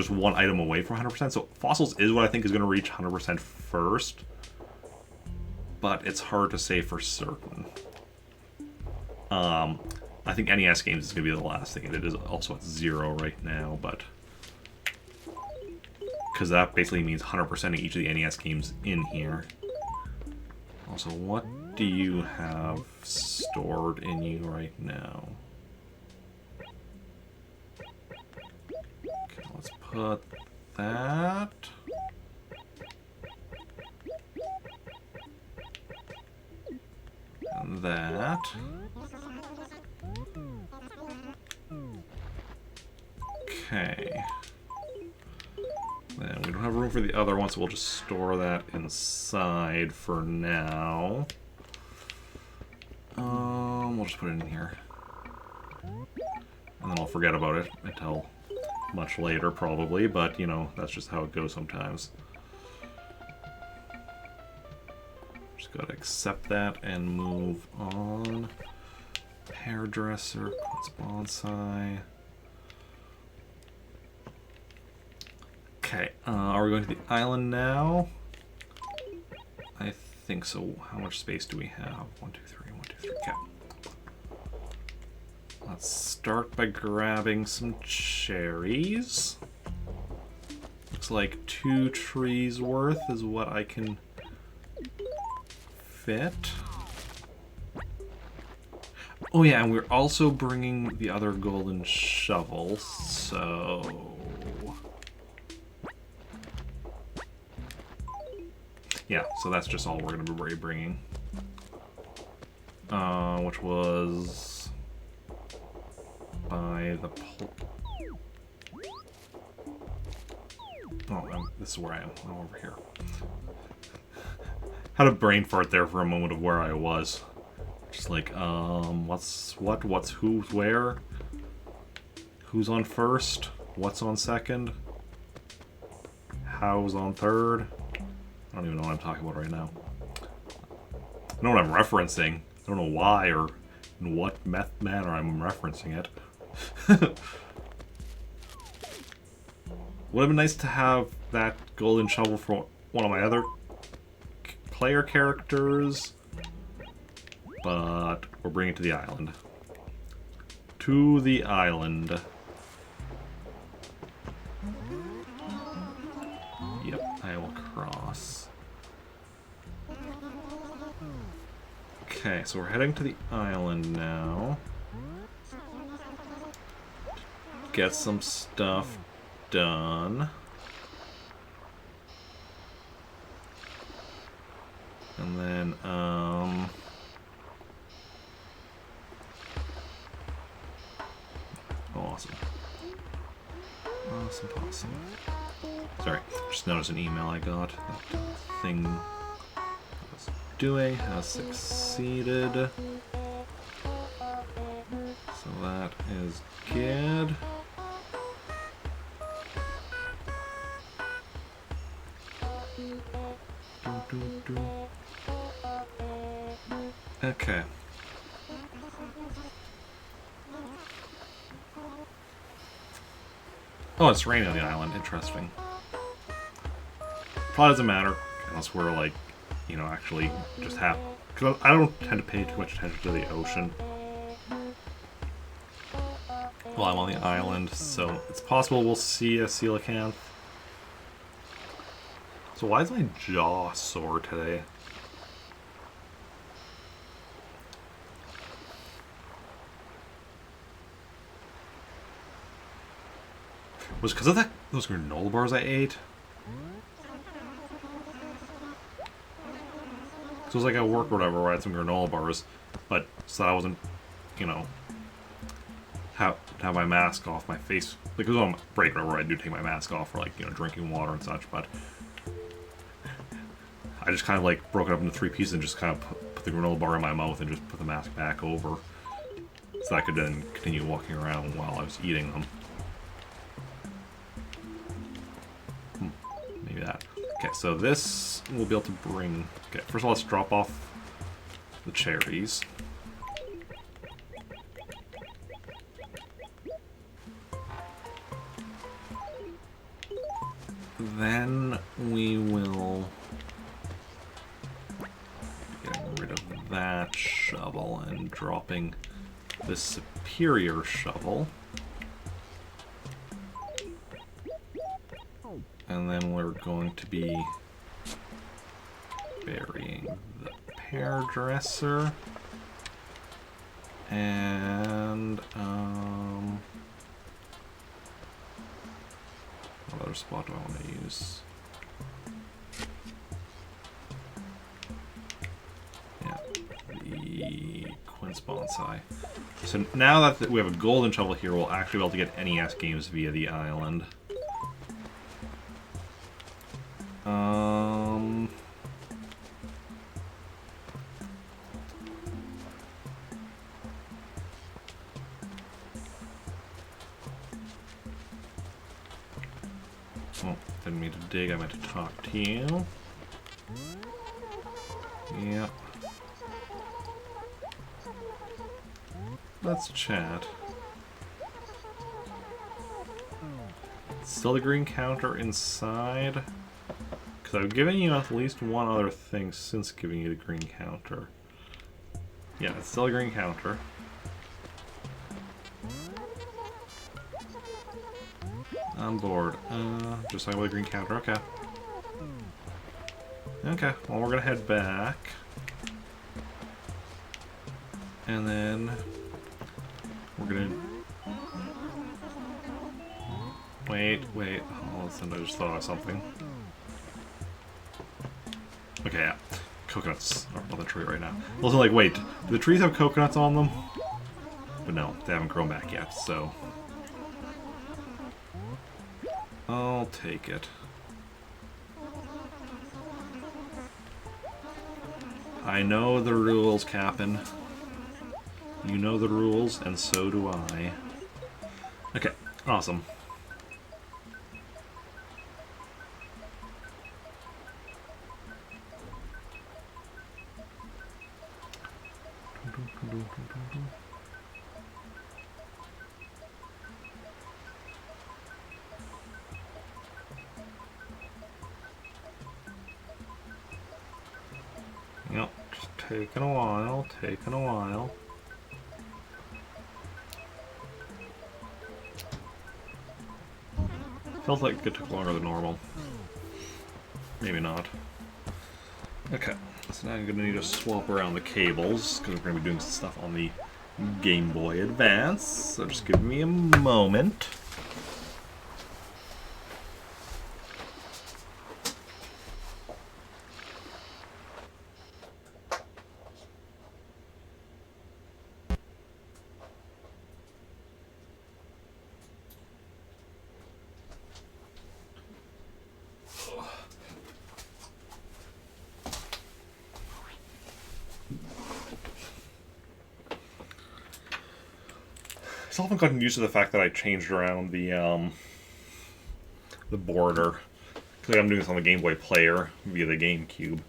one item away from 100%. So fossils is what I think is going to reach 100% first. But it's hard to say for certain. I think NES games is going to be the last thing. It is also at 0 right now, but... because that basically means 100% of each of the NES games in here. Also, what do you have stored in you right now? Okay, let's put that... and that... okay. Then we don't have room for the other one, so we'll just store that inside for now. We'll just put it in here. And then I'll forget about it until much later, probably, but, you know, that's just how it goes sometimes. Just gotta accept that and move on. Hairdresser, quince bonsai. Okay, are we going to the island now? I think so. How much space do we have? 1, 2, 3, 1, 2, 3. Okay. Let's start by grabbing some cherries. Looks like 2 trees worth is what I can fit. Oh yeah, and we're also bringing the other golden shovel, so... yeah, so that's just all we're going to be bringing. Which was... by the... oh, this is where I am. I'm over here. Had a brain fart there for a moment of where I was. Just like, what's what, what's who's where? Who's on first? What's on second? How's on third? I don't even know what I'm talking about right now. I know what I'm referencing. I don't know why or in what manner I'm referencing it. Would have been nice to have that golden shovel for one of my other player characters, but we're bringing it to the island. To the island. Yep, I will cross. Okay, so we're heading to the island now. Get some stuff done. And then, awesome. Awesome. Sorry, just noticed an email I got. That thing I was doing has succeeded. So that is good. Okay. Oh, it's raining on the island. Interesting. Probably doesn't matter unless we're like, you know, actually just have. Because I don't tend to pay too much attention to the ocean while I'm on the island, so it's possible we'll see a coelacanth. So why is my jaw sore today? Was it because of those granola bars I ate? So it was like at work or whatever where I had some granola bars, but so I wasn't, you know, have my mask off my face. Like, it was on break where I do take my mask off for, like, you know, drinking water and such, but I just kind of like broke it up into 3 pieces and just kind of put the granola bar in my mouth and just put the mask back over so I could then continue walking around while I was eating them. Maybe that. Okay, so this we'll be able to bring... Okay, first of all, let's drop off the cherries. Then we will... Getting rid of that shovel and dropping the superior shovel. And then we're going to be burying the hairdresser. And, what other spot do I want to use? Yeah, the quince bonsai. So now that we have a golden shovel here, we'll actually be able to get NES games via the island. Oh, didn't mean to dig, I meant to talk to you. Yeah. Let's chat. Still the green counter inside? Because I've given you at least one other thing since giving you the green counter. Yeah, it's still a green counter. I'm bored. Just talking about the green counter. Okay. Okay, well, we're gonna head back. And then we're gonna... Wait. Oh, listen, I just thought of something. Okay, yeah. Coconuts are on the tree right now. Also, like, wait, do the trees have coconuts on them? But no, they haven't grown back yet, so... I'll take it. I know the rules, Captain. You know the rules, and so do I. Okay, awesome. Yep, just taking a while. Felt like it took longer than normal. Maybe not. Okay, so now I'm going to need to swap around the cables, because we're going to be doing some stuff on the Game Boy Advance, so just give me a moment. I still haven't gotten used to the fact that I changed around the border. Because I'm doing this on the Game Boy Player via the GameCube.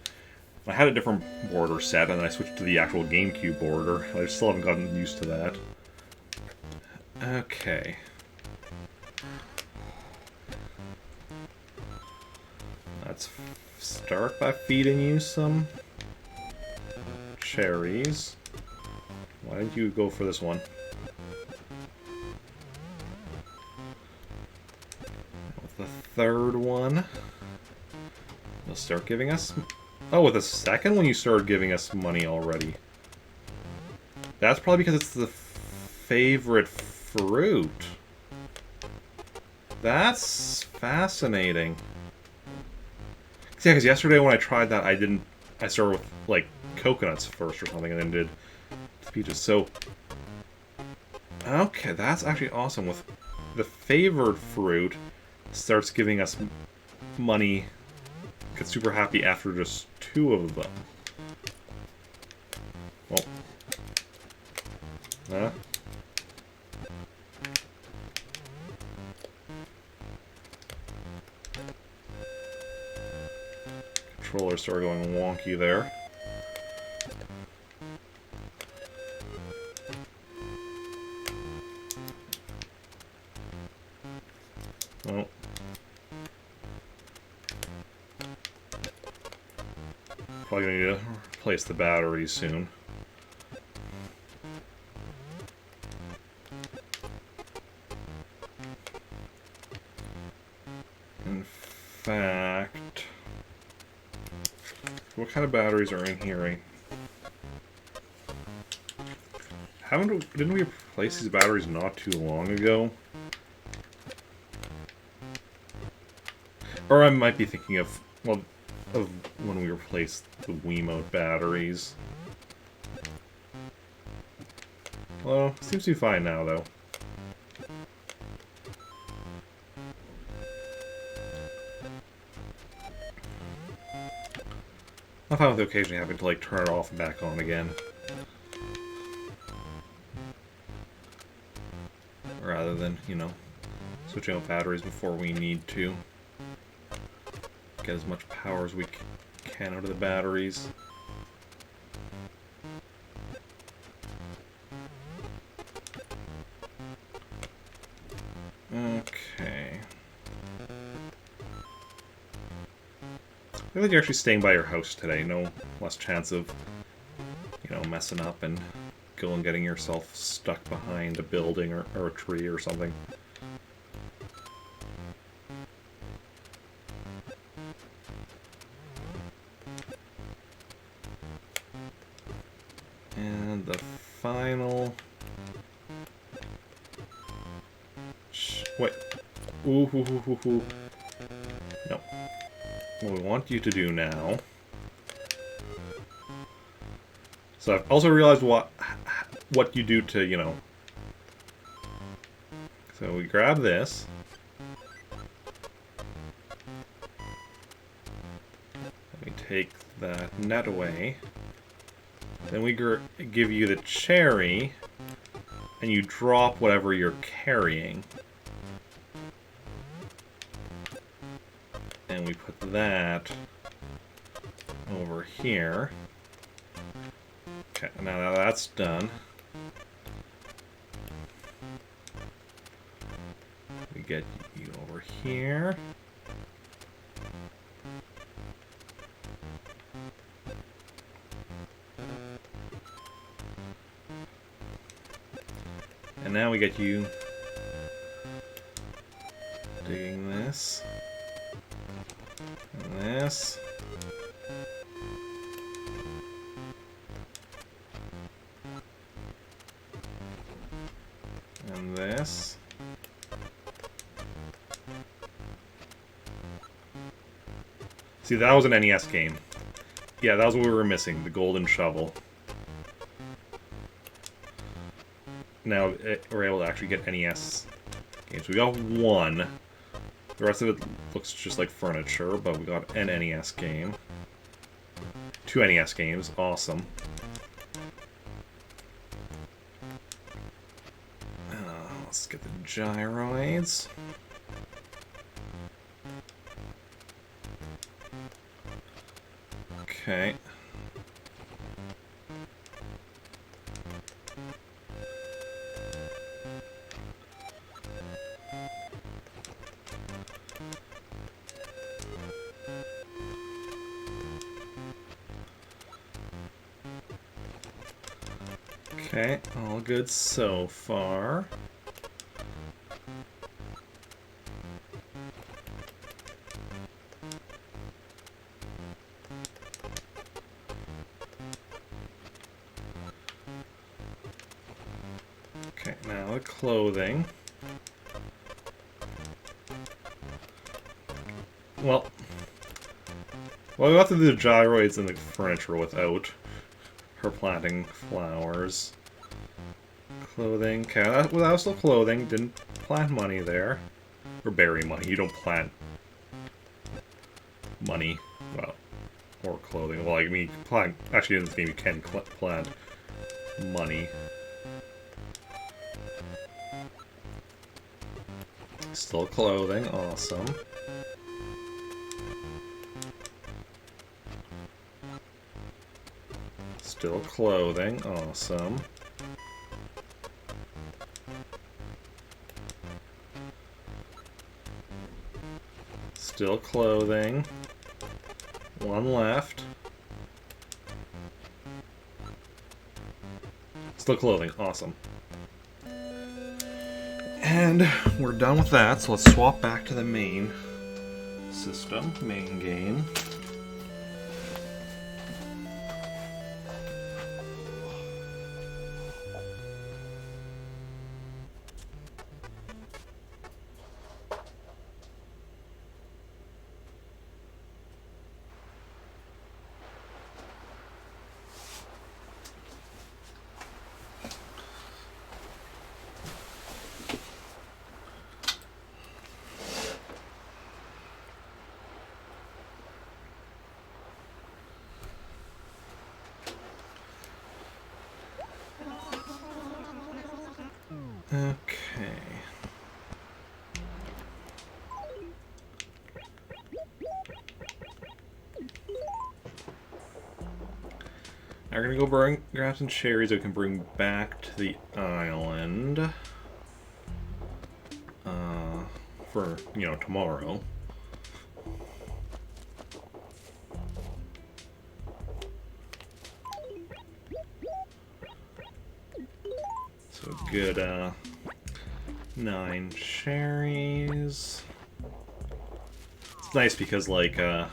I had a different border set, and then I switched to the actual GameCube border. I still haven't gotten used to that. Okay. Let's start by feeding you some cherries. Why don't you go for this one? The third one, you'll start giving us... Oh, with the second one you started giving us money already. That's probably because it's the favorite fruit. That's fascinating. Yeah, because yesterday when I tried that, I started with, like, coconuts first or something, and then did peaches. So, okay, that's actually awesome. With the favored fruit, starts giving us money, gets super happy after just 2 of them. Well, huh? Controller started going wonky there. Oh. Probably gonna need to replace the batteries soon. In fact, what kind of batteries are in here? Didn't we replace these batteries not too long ago? Or I might be thinking of, well, of when we replaced the Wiimote batteries. Well, seems to be fine now, though. I'm fine with occasionally having to, like, turn it off and back on again. Rather than, you know, switching out batteries before we need to. Get as much power as we can out of the batteries. Okay. I think you're actually staying by your house today. No less chance of, you know, messing up and going getting yourself stuck behind a building or a tree or something. And the final... Wait. Ooh, hoo, hoo, hoo, hoo. No. What we want you to do now... So I've also realized what you do to, you know... So we grab this. Let me take that net away. Then we give you the cherry, and you drop whatever you're carrying. And we put that over here. Okay, now that that's done, we get you over here. And now we get you digging this. And this. And this. See, that was an NES game. Yeah, that was what we were missing, the golden shovel. Now we're able to actually get NES games. We got one. The rest of it looks just like furniture, but we got an NES game. 2 NES games. Awesome. Let's get the gyroids. Okay. Okay, all good so far. Okay, now the clothing. Well, we have to do the gyroids and the furniture without her planting flowers. Clothing. Okay, that was still clothing. Didn't plant money there. Or bury money. You don't plant money. Well, or clothing. Well, I mean, plant. Actually, in this game, you can plant money. Still clothing. Awesome. Still clothing. Awesome. Still clothing. One left. Still clothing. Awesome. And we're done with that, so let's swap back to the main system, main game. Okay. Now we're gonna go grab some cherries we can bring back to the island. For, you know, tomorrow. So good, 9 cherries. It's nice because, like, you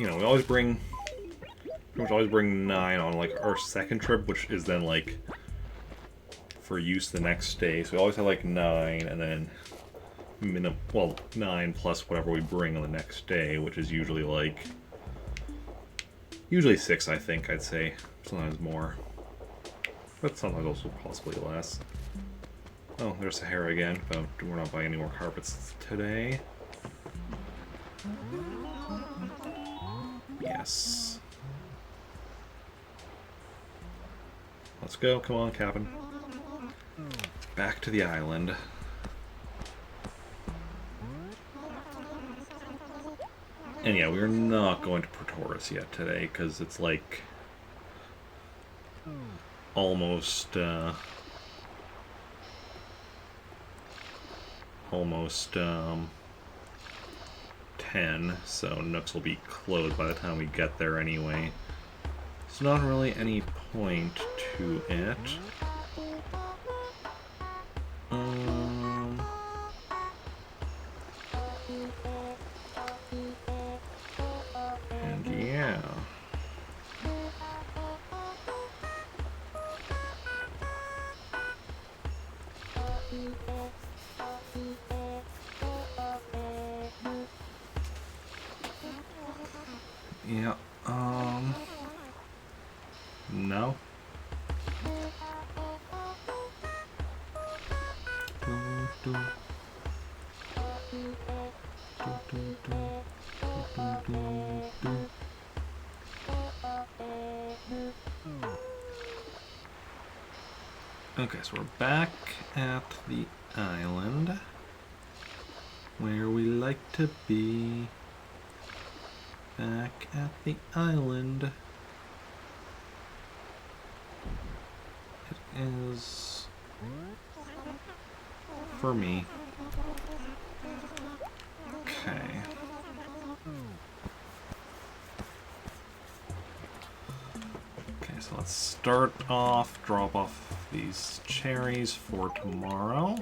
know, we always bring, pretty much always bring 9 on, like, our second trip, which is then, like, for use the next day. So we always have, like, 9, and then, 9 plus whatever we bring on the next day, which is usually, like, usually 6, I think, I'd say. Sometimes more. But sometimes also possibly less. Oh, there's Sahara again, but we're not buying any more carpets today. Yes. Let's go. Come on, Captain. Back to the island. And yeah, we're not going to Pretoris yet today, because it's like almost 10, so Nooks will be closed by the time we get there anyway. There's not really any point to it. And yeah. Yeah, no. Okay, so we're back at the island where we like to be. Back at the island. It is for me. Okay. Okay, so let's start off, drop off these cherries for tomorrow.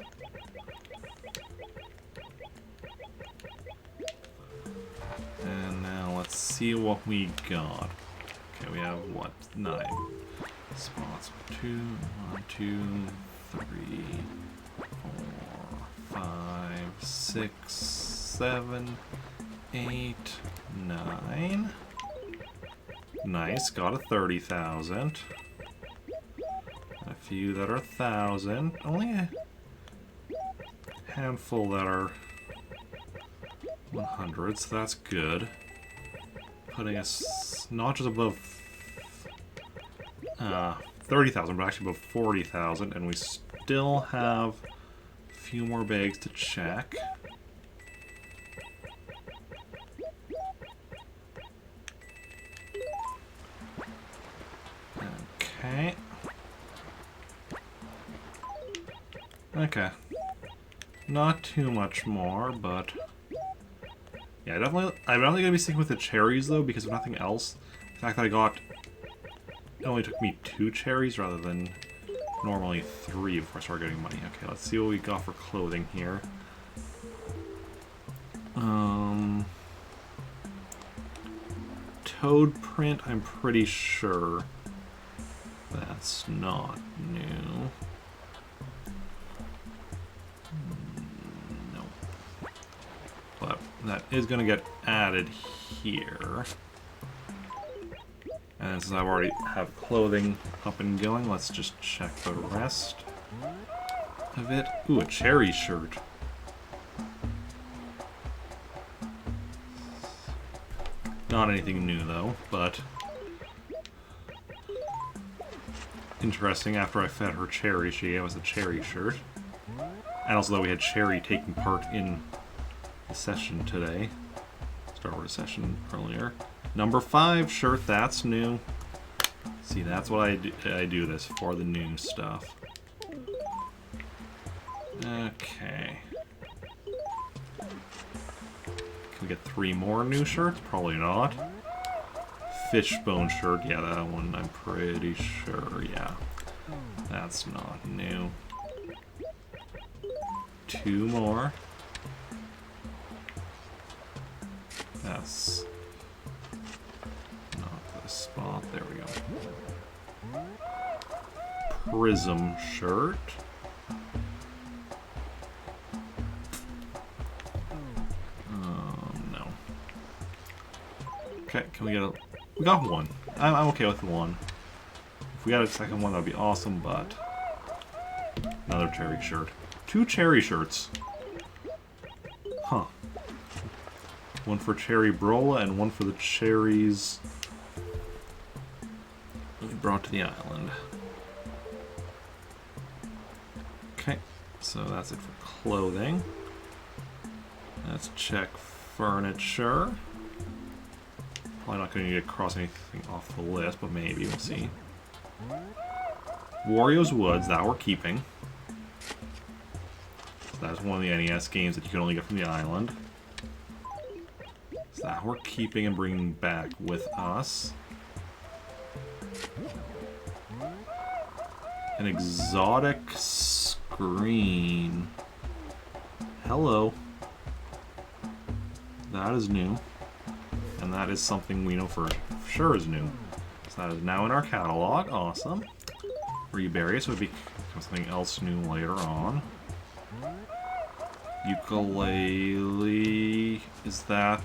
And now let's see what we got. Okay, we have what? 9 spots. 2, 1, 2, 3, 4, 5, 6, 7, 8, 9. Nice, got a 30,000. A few that are 1,000. Only a handful that are 100, so that's good. Putting us not just above 30,000, but actually above 40,000, and we still have a few more bags to check. Okay. Okay. Not too much more, but yeah, I'm definitely gonna be sticking with the cherries though, because of nothing else. The fact that it only took me 2 cherries rather than normally 3 before I start getting money. Okay, let's see what we got for clothing here. Toad print, I'm pretty sure that's not new. No. But that is going to get added here. And since I already have clothing up and going, let's just check the rest of it. Ooh, a cherry shirt. Not anything new though, but interesting. After I fed her Cherry, she gave us a cherry shirt. And also that we had Cherry taking part in the session today. Star Wars session earlier. Number 5 shirt, that's new. See, that's what I do this for, the new stuff. Okay. Can we get 3 more new shirts? Probably not. Fishbone shirt, yeah, that one I'm pretty sure, yeah. That's not new. 2 more. That's not the spot. There we go. Prism shirt. No. Okay, can we get a... We got 1. I'm okay with 1. If we got a second one, that'd be awesome, but... Another cherry shirt. 2 cherry shirts. Huh. 1 for Cherry Brola and 1 for the cherries we brought to the island. Okay, so that's it for clothing. Let's check furniture. Probably not going to need to cross anything off the list, but maybe, we'll see. Wario's Woods, that we're keeping. So that's one of the NES games that you can only get from the island. So that we're keeping and bringing back with us. An exotic screen. Hello. That is new. And that is something we know for sure is new. So that is now in our catalog. Awesome. Rebury, so it becomes something else new later on. Ukulele. Is that...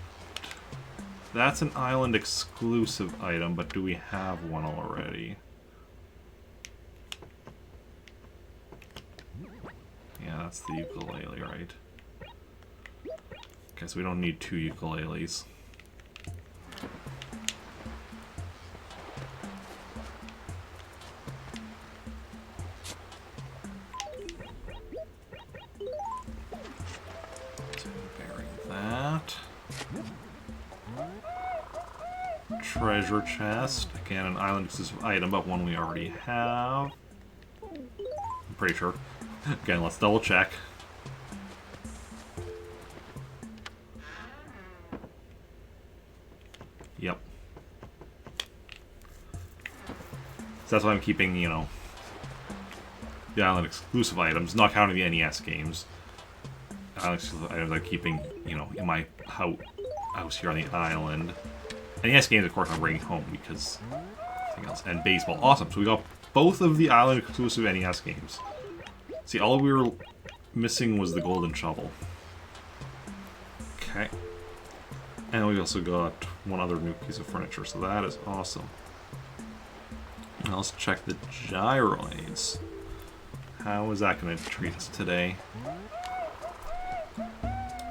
That's an island exclusive item, but do we have one already? Yeah, that's the ukulele, right? Okay, so we don't need 2 ukuleles. Treasure chest. Again, an island exclusive item, but one we already have. I'm pretty sure. Again, let's double check. Yep. So that's why I'm keeping, you know, the island exclusive items, not counting the NES games. Island exclusive items I'm keeping, you know, in my house here on the island. NES games, of course, I'm bringing home because everything else. And baseball. Awesome. So we got both of the island exclusive NES games. See, all we were missing was the golden shovel. Okay. And we also got one other new piece of furniture, so that is awesome. Now let's check the gyroids. How is that going to treat us today?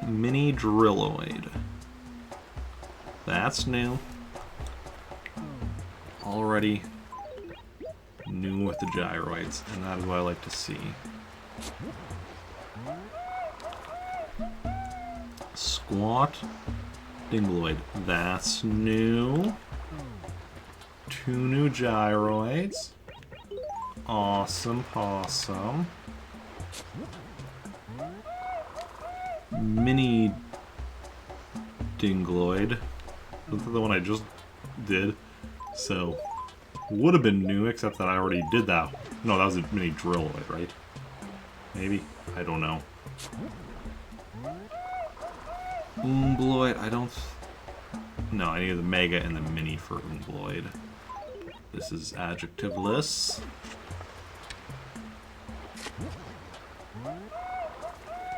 Mini drilloid. That's new. Already new with the gyroids, and that is what I like to see. Squat dingloid. That's new. 2 new gyroids. Awesome possum. Mini dingloid. That's the one I just did. So, would have been new, except that I already did that. No, that was a mini drilloid, right? Maybe? I don't know. Umbloid, I don't... No, I need the mega and the mini for Umbloid. This is adjectiveless.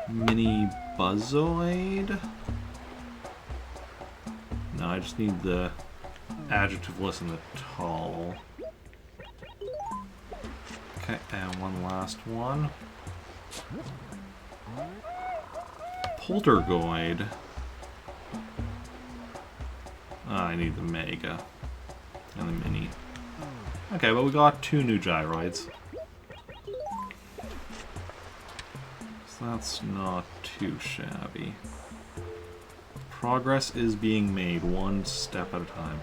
Mini Buzzoid? No, I just need the adjectiveless and the tall. Okay, and one last one. Poltergoid. I need the mega and the mini. Okay, but we got 2 new gyroids. So that's not too shabby. Progress is being made one step at a time.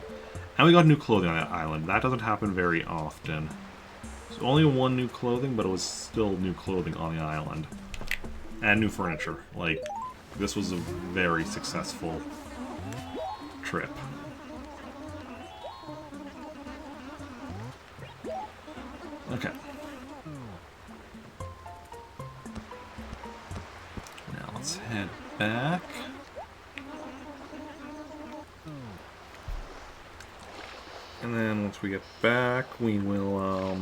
And we got new clothing on that island. That doesn't happen very often. So only 1 new clothing, but it was still new clothing on the island. And new furniture. Like, this was a very successful trip. Okay. Now let's head back. And then once we get back, we will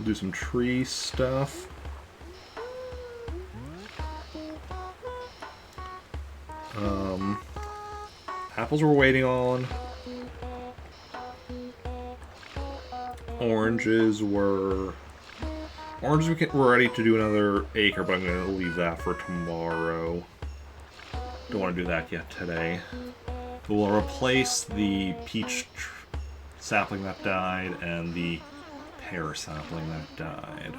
do some tree stuff. Apples we're waiting on. Oranges we're ready to do another acre, but I'm going to leave that for tomorrow. Don't want to do that yet today. But we'll replace the peach sapling that died and the pear sapling that died.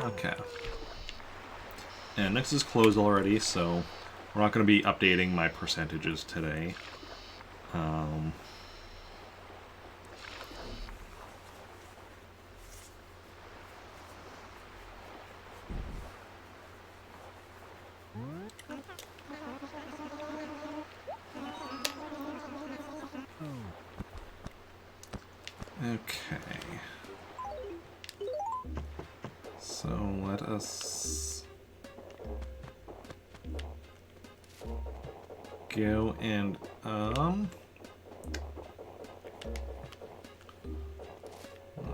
Okay. And next is closed already, so we're not going to be updating my percentages today. Okay. So let us go and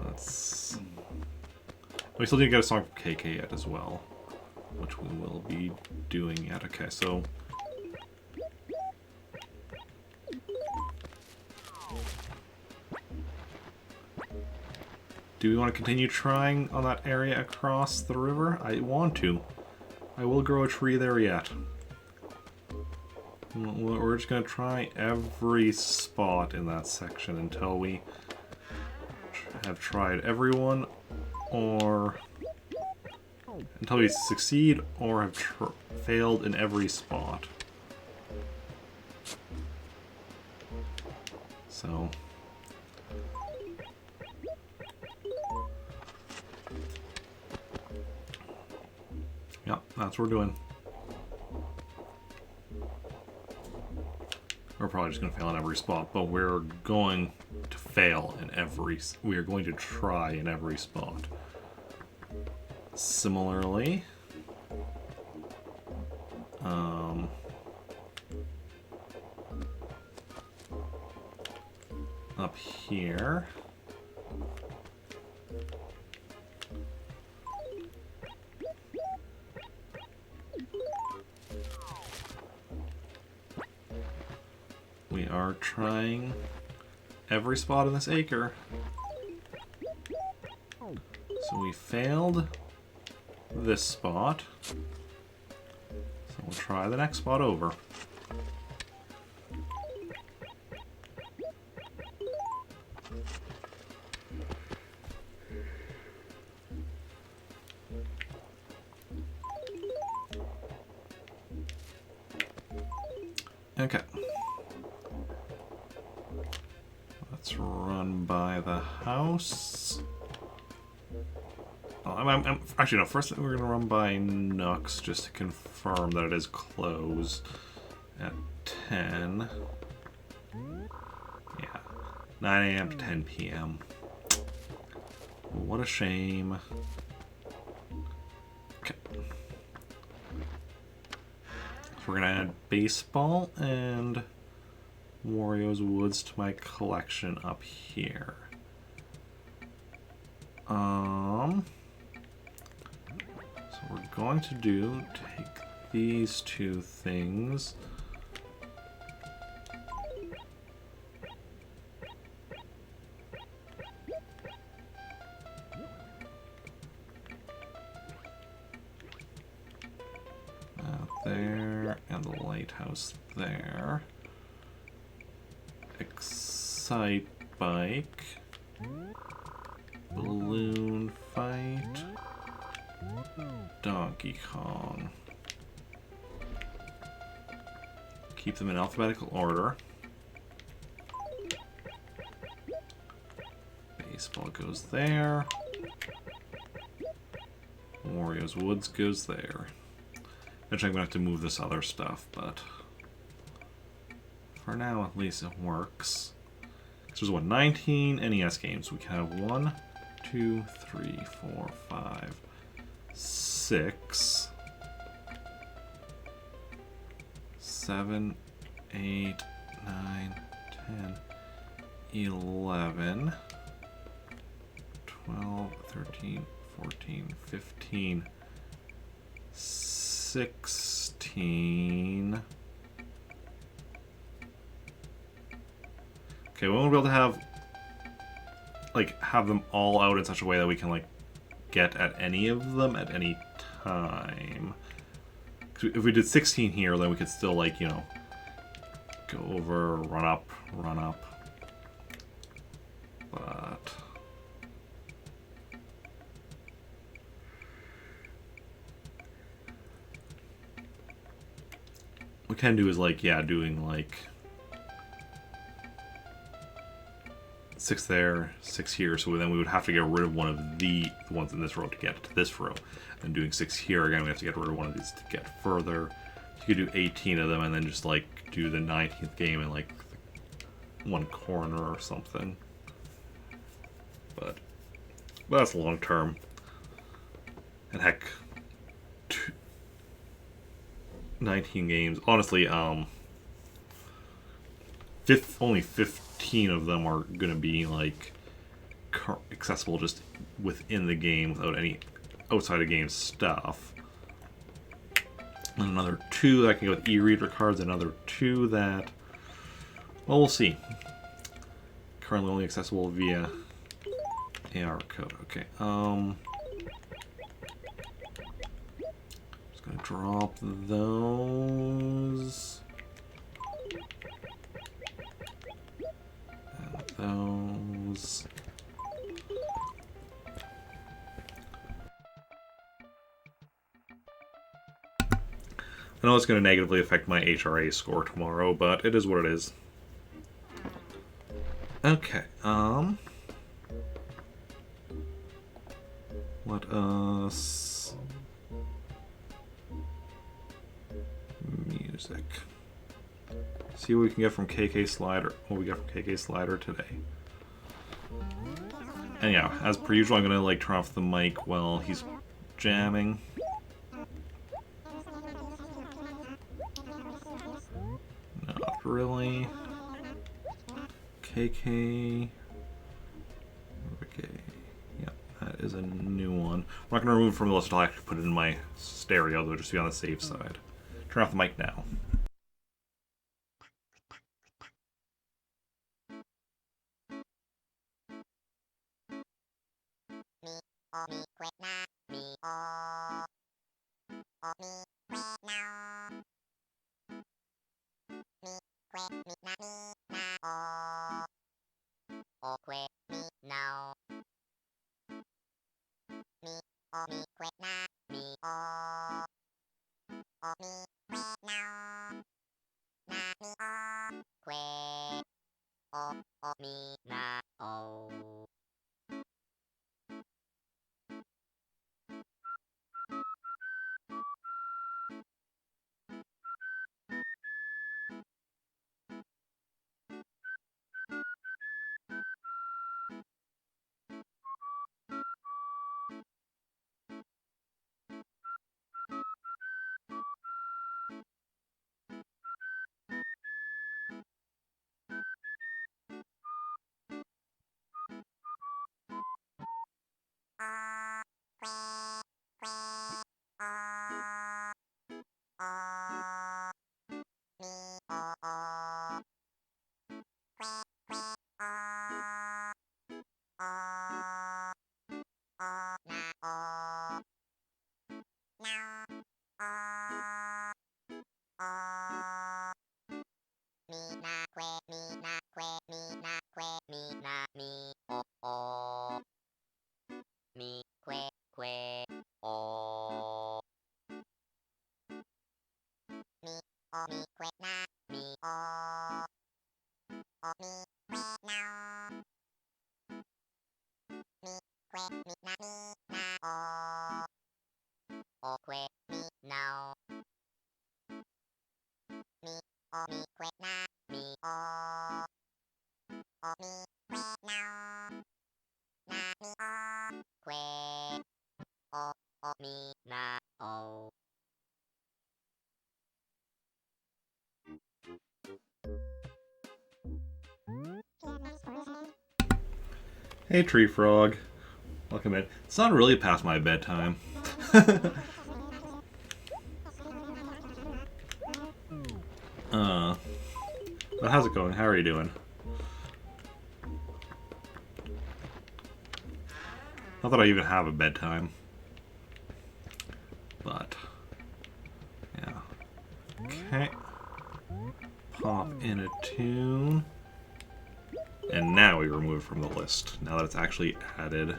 let's. We still need to get a song from KK yet as well, which we will be doing yet. Okay, so. Do we want to continue trying on that area across the river? I want to. I will grow a tree there yet. We're just going to try every spot in that section until we have tried everyone, or until we succeed or have failed in every spot. So... yeah, that's what we're doing. We're probably just going to fail in every spot, but we're going to fail in every... We are going to try in every spot. Similarly... up here... We are trying every spot in this acre. So we failed this spot. So we'll try the next spot over. Okay. Let's run by the house. Oh, actually, no. First, we're going to run by Nooks just to confirm that it is closed at 10. Yeah. 9 a.m. to 10 p.m. What a shame. Okay. So we're going to add baseball and Wario's Woods to my collection up here. So we're going to take these two things. There, and the lighthouse there. Excite bike. Balloon fight. Donkey Kong. Keep them in alphabetical order. Baseball goes there. Wario's Woods goes there. Eventually I'm going to have to move this other stuff, but for now at least it works. So there's 19 NES games. We can have 1, 2, 3, 4, 5, 6, 7, 8, 9, 10, 11, 12, 13, 14, 15, 16. Okay, we won't be able to have them all out in such a way that we can get at any of them at any time. If we did 16 here, then we could still go over, run up. But what we can do is doing 6 there, 6 here, so then we would have to get rid of one of the ones in this row to get to this row. And doing 6 here, again, we have to get rid of one of these to get further. You could do 18 of them and then just do the 19th game in one corner or something. But that's long term. And heck, 19 games. Honestly, only 15 of them are going to be accessible just within the game without any outside of game stuff. And another 2 that I can go with e-reader cards, another 2 that, well, we'll see. Currently only accessible via AR code. Okay, just gonna drop those. Those. I know it's going to negatively affect my HRA score tomorrow, but it is what it is. Okay, let us... Music. See what we can get from KK Slider. What we get from KK Slider today. And yeah, as per usual, I'm gonna like turn off the mic while he's jamming. Not really. KK. Okay. Yep, that is a new one. I'm not gonna remove it from the list until I actually put it in my stereo, though, just to be on the safe side. Turn off the mic now. Hey, Tree Frog. Welcome in. It's not really past my bedtime. But how's it going? How are you doing? Not that I even have a bedtime. But, yeah. Okay. Pop in a tune. And now we remove it from the list, now that it's actually added.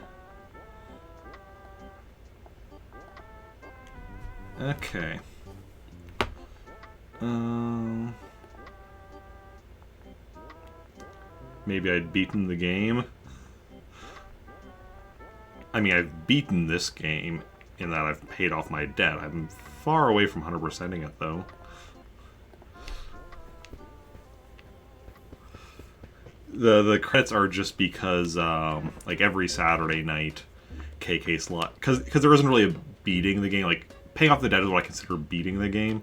Okay. Maybe I'd beaten the game. I mean, I've beaten this game in that I've paid off my debt. I'm far away from 100%ing it, though. The credits are just because, like, every Saturday night, KK slot... Because there isn't really a beating the game. Like, paying off the debt is what I consider beating the game.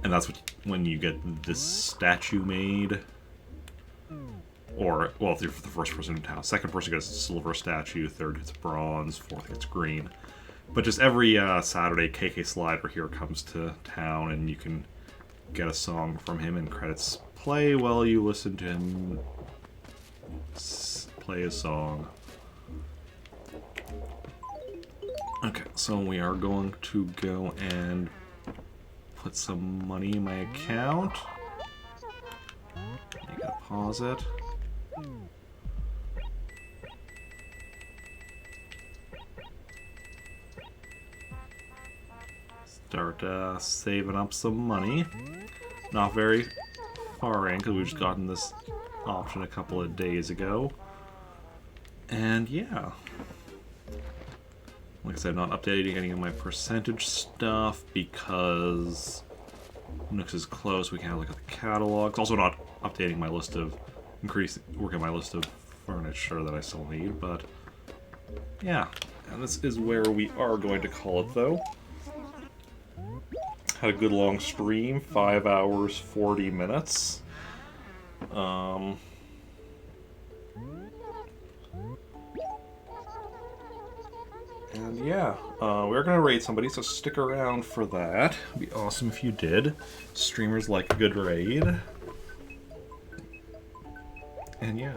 And that's when you get this statue made. Or, well, if you're the first person in town. Second person gets a silver statue, third gets bronze, fourth gets green. But just every Saturday, KK Slider here comes to town, and you can get a song from him, and credits play while you listen to him play a song. Okay, so we are going to go and put some money in my account. I gotta pause it. Start saving up some money. Not very far in, because we've just gotten this option a couple of days ago. And yeah. Like I said, not updating any of my percentage stuff because Nooks is close. We can have a look at the catalogs. Also not updating my list of working my list of furniture that I still need, but yeah. And this is where we are going to call it, though. Had a good long stream, 5 hours, 40 minutes. And yeah, we're gonna raid somebody, so stick around for that. It'd be awesome if you did. Streamers like a good raid. And yeah.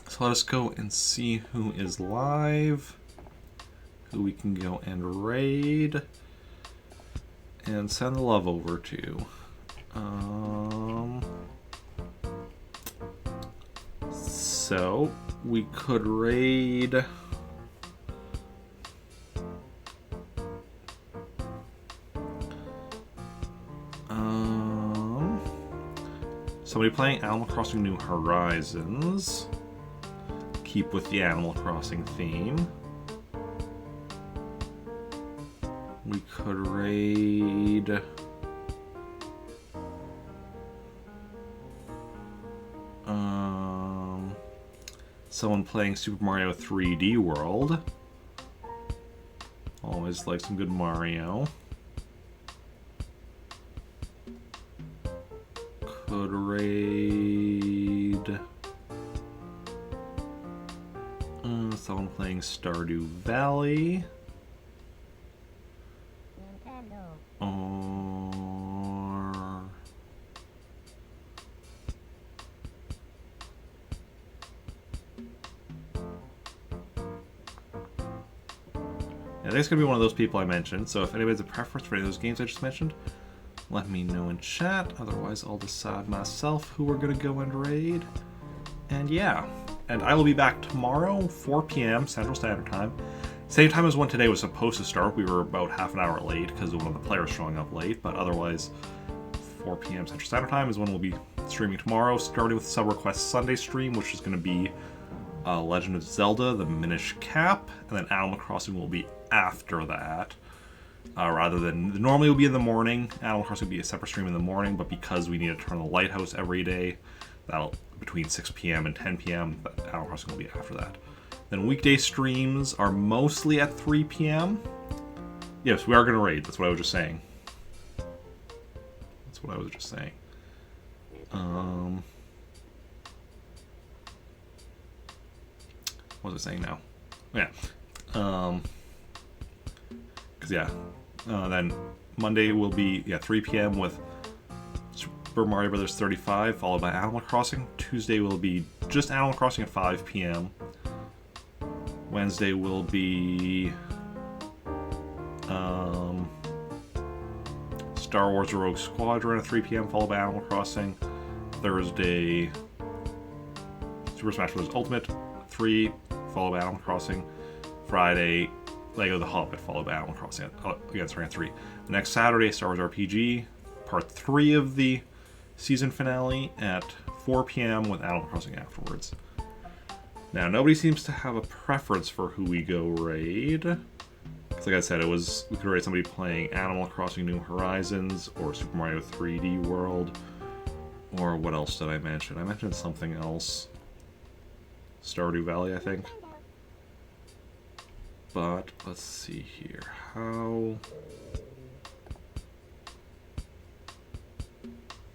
So let us go and see who is live, who we can go and raid, and send the love over to. So we could raid. Somebody playing Animal Crossing New Horizons. Keep with the Animal Crossing theme. We could raid. Someone playing Super Mario 3D World. Always like some good Mario. Could raid. Someone playing Stardew Valley. Or I think it's going to be one of those people I mentioned, so if anybody has a preference for any of those games I just mentioned, let me know in chat. Otherwise, I'll decide myself who we're going to go and raid. And yeah, and I will be back tomorrow, 4 p.m. Central Standard Time. Same time as when today was supposed to start. We were about half an hour late because of one of the players showing up late, but otherwise, 4 p.m. Central Standard Time is when we'll be streaming tomorrow, starting with Sub Request Sunday stream, which is going to be Legend of Zelda, the Minish Cap, and then Animal Crossing will be after that. Rather than normally it will be in the morning, Animal Crossing will be a separate stream in the morning, but because we need to turn the lighthouse every day, that'll between 6 p.m. and 10 p.m. But Animal Crossing will be after that. Then weekday streams are mostly at 3 p.m. Yes, we are going to raid. That's what I was just saying. What was I saying now? Yeah. Then Monday will be 3 p.m. with Super Mario Bros. 35, followed by Animal Crossing. Tuesday will be just Animal Crossing at 5 p.m. Wednesday will be Star Wars Rogue Squadron at 3 p.m. followed by Animal Crossing. Thursday, Super Smash Bros. Ultimate 3 followed by Animal Crossing. Friday, Lego The Hobbit followed by Animal Crossing at 3. Next Saturday, Star Wars RPG Part 3 of the season finale at 4 p.m. with Animal Crossing afterwards. Now, nobody seems to have a preference for who we go raid. Because like I said, we could raid somebody playing Animal Crossing New Horizons or Super Mario 3D World. Or what else did I mention? I mentioned something else. Stardew Valley, I think. But, let's see here. How...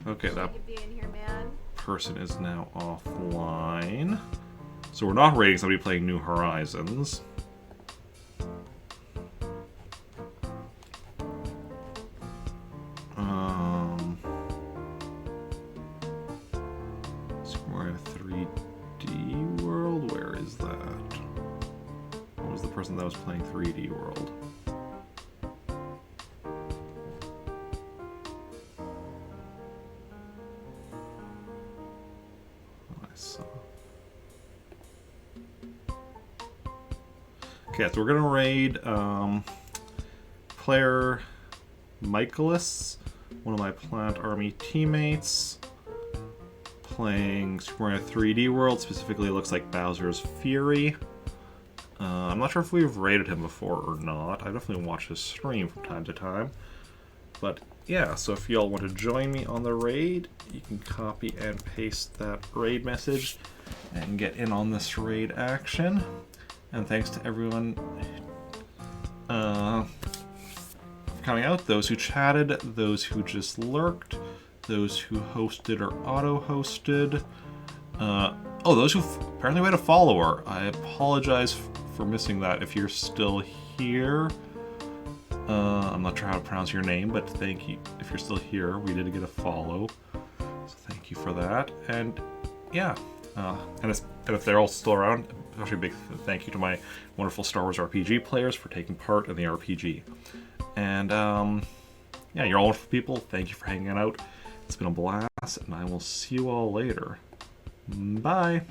Okay, that person is now offline. So we're not raiding somebody playing New Horizons. Super Mario 3D World? Where is that? What was the person that was playing 3D World? Okay, so we're gonna raid player Michaelis, one of my Plant Army teammates, playing Super Mario 3D World. Specifically, it looks like Bowser's Fury. I'm not sure if we've raided him before or not. I definitely watch his stream from time to time. But yeah, so if y'all want to join me on the raid, you can copy and paste that raid message and get in on this raid action. And thanks to everyone for coming out, those who chatted, those who just lurked, those who hosted or auto-hosted. Oh, those who apparently made a follower. I apologize for missing that if you're still here. I'm not sure how to pronounce your name, but thank you. If you're still here, we did get a follow. So thank you for that. And yeah, and if they're all still around, especially a big thank you to my wonderful Star Wars RPG players for taking part in the RPG. And yeah, you're all wonderful people. Thank you for hanging out. It's been a blast, and I will see you all later. Bye.